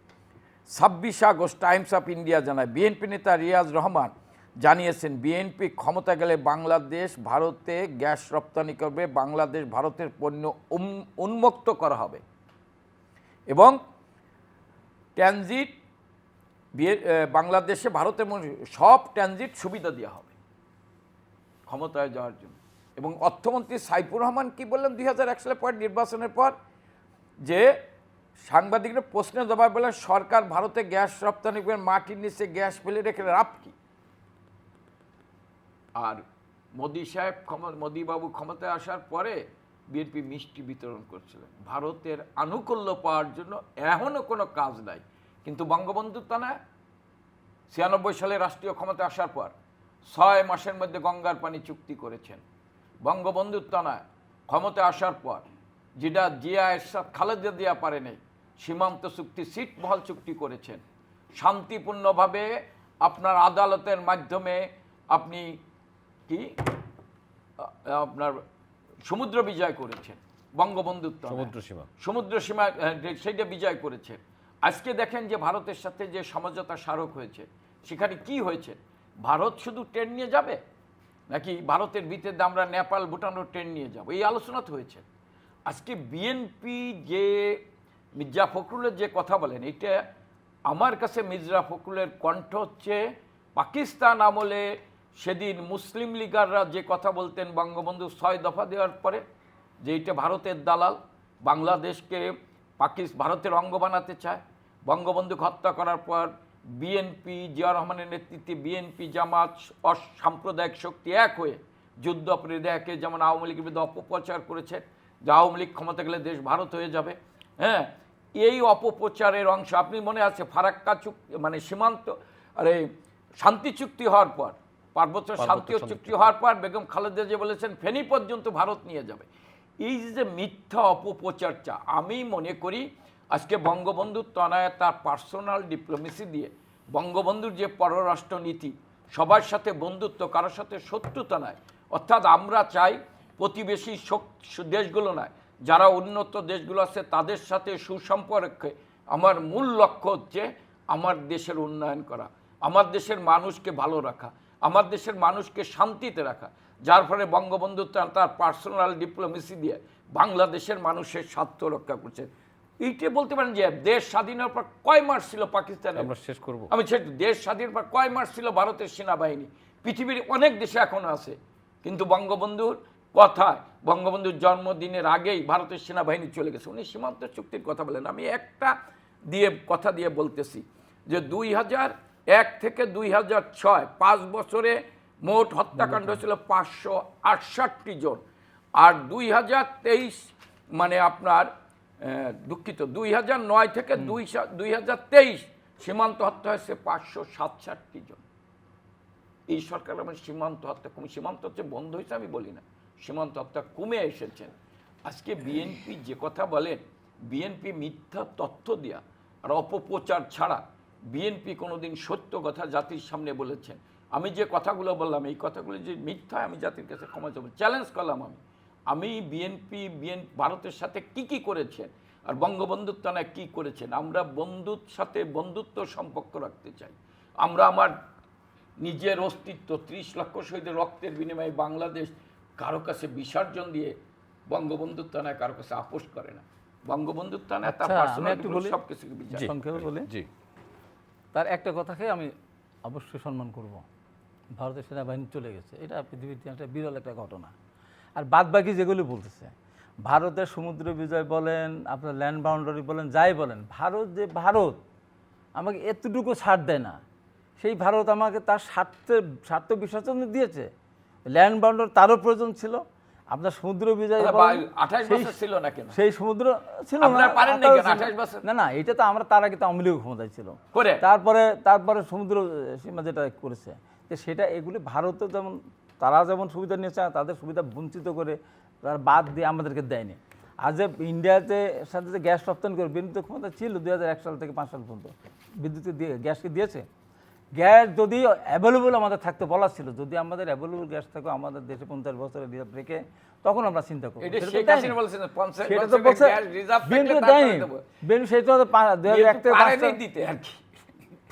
26 আগস্ট টাইমস অফ ইন্ডিয়া জানায় বিএনপি নেতা রিয়াজ রহমান জানিয়েছেন বিএনপি ক্ষমতা গেলে বাংলাদেশ ভারতে গ্যাস রপ্তানি করবে, বাংলাদেশ ভারতের পণ্য উন্মুক্ত করা হবে এবং ট্রানজিট বাংলাদেশে ভারতের সব ট্রানজিট সুবিধা দেওয়া হবে ক্ষমতায় যাওয়ার জন্য। এবং অর্থমন্ত্রী সাইফুর রহমান কি বললেন 2001 সালের পর নির্বাচনের পর, যে সাংবাদিকরা প্রশ্নের জবাব বলেন সরকার ভারতে গ্যাস রপ্তানি করে মাটির নিচে গ্যাস ফেলে রেখে লাভ কি? আর মোদিবাবু ক্ষমতায় আসার পরে বিএনপি মিষ্টি বিতরণ করছিলেন, ভারতের আনুকূল্য পাওয়ার জন্য এখনও কোনো কাজ নাই। কিন্তু বঙ্গবন্ধু তা না, 96 সালে রাষ্ট্রীয় ক্ষমতা আসার পর 6 মাসের মধ্যে গঙ্গার পানি চুক্তি করেছেন। বঙ্গবন্ধু তা না, ক্ষমতায় আসার পর যেটা জিয়া এরশাদ খালেদা জিয়া পারে নাই, সীমান্ত চুক্তি ছিটমহল চুক্তি করেছেন। শান্তিপূর্ণভাবে আপনার আদালতের মাধ্যমে আপনি কি আপনার সমুদ্র বিজয় করেছেন, বঙ্গবন্ধু সমুদ্র সীমা সেইটা বিজয় করেছেন। আজকে দেখেন যে ভারতের সাথে যে সমঝোতা স্মারক হয়েছে, সেখানে কি হয়েছে? ভারত শুধু ট্রেন নিয়ে যাবে নাকি ভারতের ভিতরে আমরা নেপাল ভুটানও ট্রেন নিয়ে যাব, এই আলোচনা তো হয়েছে। আজকে বিএনপি যে মির্জা ফখরুলের যে কথা বলেন, এটা আমার কাছে মির্জা ফখরুলের কণ্ঠ হচ্ছে পাকিস্তান আমলে সেদিন মুসলিম লীগাররা যে কথা বলতেন বঙ্গবন্ধু 6 দফা দেওয়ার পরে, যে এটা ভারতের দালাল, বাংলাদেশকে ভারতের অঙ্গ বানাতে চায়। বঙ্গবন্ধু হত্যা করার পর বিএনপি জিয়াউর রহমানের নেতৃত্বে বিএনপি জামাত সাম্প্রদায়িক শক্তি এক হয়ে যুদ্ধ অপরাধী একে, যেমন আওয়ামী লীগের বিরুদ্ধে অপপ্রচার করেছে যে আওয়ামী লীগ ক্ষমতা গেলে দেশ ভারত হয়ে যাবে। হ্যাঁ, এই অপপ্রচারের অংশ আপনি মনে আছে ফারাক্কা চুক্তি মানে সীমান্ত শান্তি চুক্তি হওয়ার পর, পার্বত্য শান্তি চুক্তি হওয়ার পর বেগম খালেদা জিয়া বলেছেন ফেনী পর্যন্ত ভারত নিয়ে যাবে। এই যে মিথ্যা অপপ্রচারটা, আমি মনে করি আজকে বঙ্গবন্ধুর তনায় তার পার্সোনাল ডিপ্লোমেসি দিয়ে বঙ্গবন্ধুর যে পররাষ্ট্রনীতি, সবার সাথে বন্ধুত্ব, কারোর সাথে শত্রুতা নয়, অর্থাৎ আমরা চাই প্রতিবেশী দেশগুলো নয়, যারা উন্নত দেশগুলো আছে তাদের সাথে সুসম্পর্কে আমার মূল লক্ষ্য হচ্ছে আমার দেশের উন্নয়ন করা, আমার দেশের মানুষকে ভালো রাখা, আমার দেশের মানুষকে শান্তিতে রাখা। যার ফলে বঙ্গবন্ধু তার পার্সোনাল ডিপ্লোমেসি দিয়ে বাংলাদেশের মানুষের স্বার্থ রক্ষা করছে। এইটা বলতে পারেন যে দেশ স্বাধীনের পর কয় মাস ছিল পাকিস্তানে, আমরা শেষ করব, আমি দেশ স্বাধীনের পর কয় মাস ছিল ভারতের সেনাবাহিনী, পৃথিবীর অনেক দেশে এখনো আছে। কিন্তু বঙ্গবন্ধুর কথায়, বঙ্গবন্ধুর জন্মদিনের আগেই ভারতের সেনাবাহিনী চলে গেছে। উনি সীমান্ত চুক্তির কথা বলেন, আমি একটা কথা দিয়ে বলতেছি যে 2001 থেকে 2006 5 বছরে মোট হত্যাকাণ্ড ছিল 568 জন, আর 2023 মানে আপনার দুঃখিত 2009 থেকে 2023 সীমান্ত হত্যা হয়েছে 567 জন। এই সরকার আমার সীমান্ত হত্যা কমে, সীমান্ত হচ্ছে বন্ধ হয়েছে আমি বলি না, সীমান্ত হত্যা কমে এসেছেন। আজকে বিএনপি যে কথা বলেন, বিএনপি মিথ্যা তথ্য দেওয়া আর অপপ্রচার ছাড়া বিএনপি কোনোদিন সত্য কথা জাতির সামনে বলেছেন। আমি যে কথাগুলো বললাম, এই কথাগুলো যে মিথ্যা, আমি জাতির কাছে ক্ষমা চাইব, চ্যালেঞ্জ করলাম আমি আমি বিএনপি ভারতের সাথে কি করেছেন আর বঙ্গবন্ধুর টানায় কি করেছেন। আমরা বন্ধুর সাথে বন্ধুত্ব সম্পর্ক রাখতে চাই। আমরা আমার নিজের অস্তিত্ব 30 লক্ষ শহীদের রক্তের বিনিময়ে বাংলাদেশ কারো কাছে বিসর্জন দিয়ে বঙ্গবন্ধুর টানায় কারো কাছে আপোষ করে না। বঙ্গবন্ধুর টানায় তার আচ্ছা, আমি পার্সোনাল একটু বলি। সব কিছুকে বিচার জি। সংক্ষেপে বলি, জি, তার একটা কথাকে আমি অবশ্যই সম্মান করব। ভারতের সেনাবাহিনী চলে গেছে, এটা পৃথিবীর একটা বিরল একটা ঘটনা। আর বাদ বাকি যেগুলি বলতেছে, ভারতের সমুদ্র বিজয় বলেন, আপনার ল্যান্ড বাউন্ডারি বলেন, যাই বলেন, ভারত আমাকে এতটুকু ছাড় দেয় না। সেই ভারত আমাকে তার স্বার্থ বিসর্জন দিয়েছে। ল্যান্ড বাউন্ডারি তারও প্রয়োজন ছিল। আপনার সমুদ্র বিজয় বলেন, 28 বছর ছিল না কেন? সেই সমুদ্র ছিল না, আপনারা পারেন নাই কেন 28 বছর? না এটা তো আমরা তার আগে তো আওয়ামী লীগ ক্ষমতায় ছিল। করে তারপরে সমুদ্র সীমা যেটা করেছে, তো সেটা এগুলি ভারতও যেমন তারা যেমন সুবিধা নিয়েছে, তাদের সুবিধা বঞ্চিত করে তার বাদ দিয়ে আমাদেরকে দেয়নি। আর যে ইন্ডিয়াতে সাথে যে গ্যাস রপ্তানি করে বিদ্যুৎ ক্ষমতা ছিল 2001 সাল থেকে 5 সাল পর্যন্ত, বিদ্যুৎ দিয়ে গ্যাসকে দিয়েছে। গ্যাস যদি অ্যাভেলেবল আমাদের থাকতে বলা ছিল, যদি আমাদের অ্যাভেলেবল গ্যাস থাকো আমাদের দেশে 50 বছরের রিজার্ভ রেখে, তখন আমরা চিন্তা করবো। এটা সেটা তো শেখ দেয়নি। হাসিনা বলছেন 50 সেটা তো বছরের বলছে গ্যাস রিজার্ভ বিএনপি থাকলে দেয়নি। তারপরে দেবো। বিএনপি সেটা তো 2001 থেকে 5 পারেনি সাল দিতে আর কি।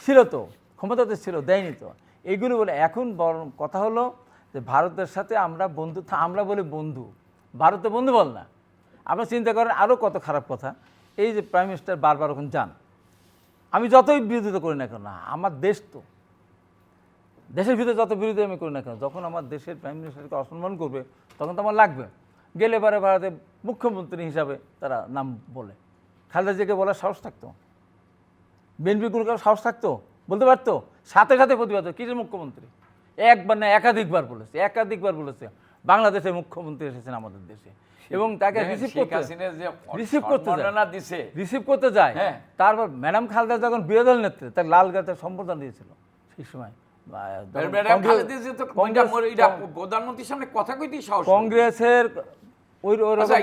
ছিল, তো ক্ষমতাতে ছিল, দেয়নি তো। এইগুলো বলে এখন বড় কথা হলো যে ভারতের সাথে আমরা বন্ধু, আমরা বলি বন্ধু, ভারতে বন্ধু বল না। আপনারা চিন্তা করেন আরও কত খারাপ কথা। এই যে প্রাইম মিনিস্টার বারবার ওখানে যান, আমি যতই বিরোধিতা করি না কেন, আমার দেশ তো, দেশের ভিতরে যত বিরোধী আমি করি না কেন, যখন আমার দেশের প্রাইম মিনিস্টারকে অসম্মান করবে তখন তো আমার লাগবে। গেলে এবারে ভারতে মুখ্যমন্ত্রী হিসাবে তারা নাম বলে, খালেদা জিয়াকে বলার সাহস থাকতো, বিএনপি কোনো কারো সাহস থাকতো, বলতে পারতো, সাথে সাথে প্রতিবাদ। কিসের মুখ্যমন্ত্রী? একবার না একাধিকবার বলেছে বাংলাদেশের মুখ্যমন্ত্রী এসেছেন আমাদের দেশে, এবং তাকে রিসিভ করতে যায়। হ্যাঁ। তারপর ম্যাডাম খালেদা যখন বিরোধী দল নেত্রী, তার লাল গাছের সম্বোধন দিয়েছিল সেই সময়। প্রধানমন্ত্রীর সামনে কথা কইতেই সাহস। কংগ্রেসের ওই আচ্ছা,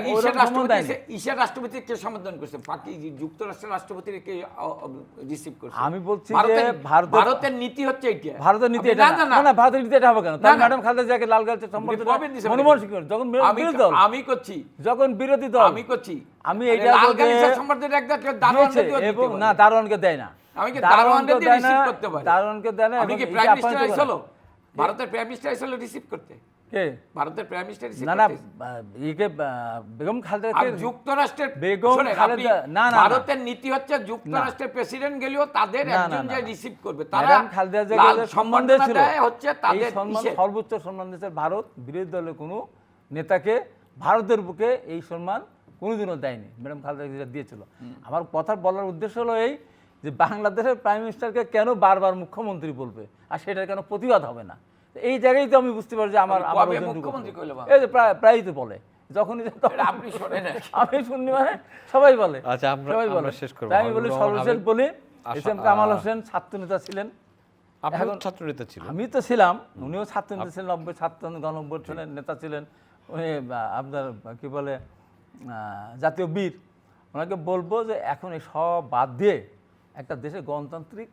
ঈশার রাষ্ট্রপতি কে সম্বোধন করছে? বাকি যুক্তরাষ্ট্রের রাষ্ট্রপতি কে রিসিভ করছে? আমি বলছি যে ভারতের নীতি হচ্ছে এটা। ভারতের নীতি এটা না, ভারতের নীতি এটা হবে কেন? তার ম্যাডাম খালেদা জিয়াকে লাল গাছের সম্বোধন মনমোহন সিং যখন বিরোধী দল, আমি করছি, যখন বিরোধী দল আমি করছি, আমি এইটা লাল গাছের সম্বোধন একটা দারোয়ানকে দিতে এবং পারে। না, দারোয়ানকে দেয় না। আমি কি দারোয়ানকে দিয়ে রিসিভ করতে পারি? দারোয়ানকে দেয় না। আমি কি প্রাইম মিনিস্টার আইসলো? ভারতের প্রাইম মিনিস্টার আইসলো রিসিভ করতে? কে? ভারতের প্রাইম মিনিস্টার রিসিভ না না, করতে? ইকে বেগম খালেদা আর যুক্তরাষ্ট্রের বেগম শোনেন, খালেদা আপনি না ভারতের নীতি হচ্ছে যুক্তরাষ্ট্রের প্রেসিডেন্ট গেলেও তাদের একজন যে রিসিভ করবে, তারা ম্যাডাম খালেদা জিয়া লাল সম্মান সম্মান দিয়েছিল, দেয় হচ্ছে এই তাদের সম্মান ইসে। সর্বোচ্চ সম্মান দিয়েছে ভারত। বিরোধী দলের কোনো নেতাকে ভারতের বুকে এই সম্মান কোনোদিনও দেয়নি, ম্যাডাম খালেদা জিয়া দিয়েছিল। আমার কথা বলার উদ্দেশ্য হলো এই যে বাংলাদেশের প্রাইম মিনিস্টারকে কেন বারবার মুখ্যমন্ত্রী বলবে, আর সেটার কেন প্রতিবাদ হবে না? এই জায়গায় তো আমি বুঝতে পারি যে আমার কবে মুখ্যমন্ত্রী কইলো বা? এই যে প্রায়ই তো বলে, যখনই এটা আপনি শোনেন আর কি। আমি শুনি মানে সবাই বলে, আচ্ছা, আমরা সবাই বলে। শেষ করবো। তাই আমি বলি সর্বশেষ বলি, এস এম কামাল হোসেন ছাত্র নেতা ছিলেন। আপনি ছাত্র নেতা ছিলেন। আমি তো ছিলাম, উনিও ছাত্র নেতা ছিলেন, 90 ছাত্র গণঅভ্যুত্থানের নেতা ছিলেন। উনি আপনার কি বলে জাতীয় বীর। ওনাকে বলবো যে এখন এই সব বাদ দিয়ে একটা দেশে গণতান্ত্রিক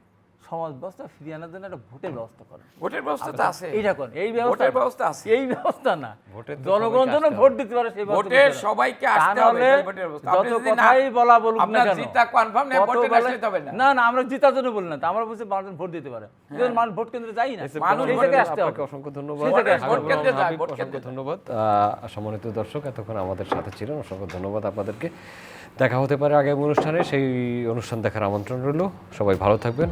সমাজ ব্যবস্থা ফিরিয়ে আনার জন্য একটা ভোটের ব্যবস্থা করেন। ভোটের ব্যবস্থা তো আছে, এইটা করেন, এই ভোটের ব্যবস্থা আছে। এই ব্যবস্থা না, ভোটের তো জনগণ যেন সবাইকে ভোট দিতে পারে সেই ভোটে সবাইকে আসতে হবে, তাহলে ভোটের ব্যবস্থা। যত আপনি যদি না- কথাই বলা বলুক না আপনার কেন, জিতা কনফার্ম না, কত ভোটে বলে- আসতে হবে না। না না, আমরা জিতার জন্য বলি না, তো আমরা বলছি মানুষ ভোট দিতে পারে, কিন্তু মানুষ ভোট কেন্দ্রে যাই না, মানুষ সেই ভোট জায়গায় আসতে হবে। আপনাকে অসংখ্য ধন্যবাদ। সেই জায়গায় আসতে ভোট হবে। কেন্দ্রে যায়, হাবিব, ভোট অসংখ্য কেন্দ্রে যায়। ধন্যবাদ। সম্মানিত দর্শক, এতক্ষণ আমাদের সাথে ছিলেন, অসংখ্য ধন্যবাদ আপনাদেরকে। দেখা হতে পারে আগামী অনুষ্ঠানে, সেই অনুষ্ঠান দেখার আমন্ত্রণ রইল। সবাই ভালো থাকবেন।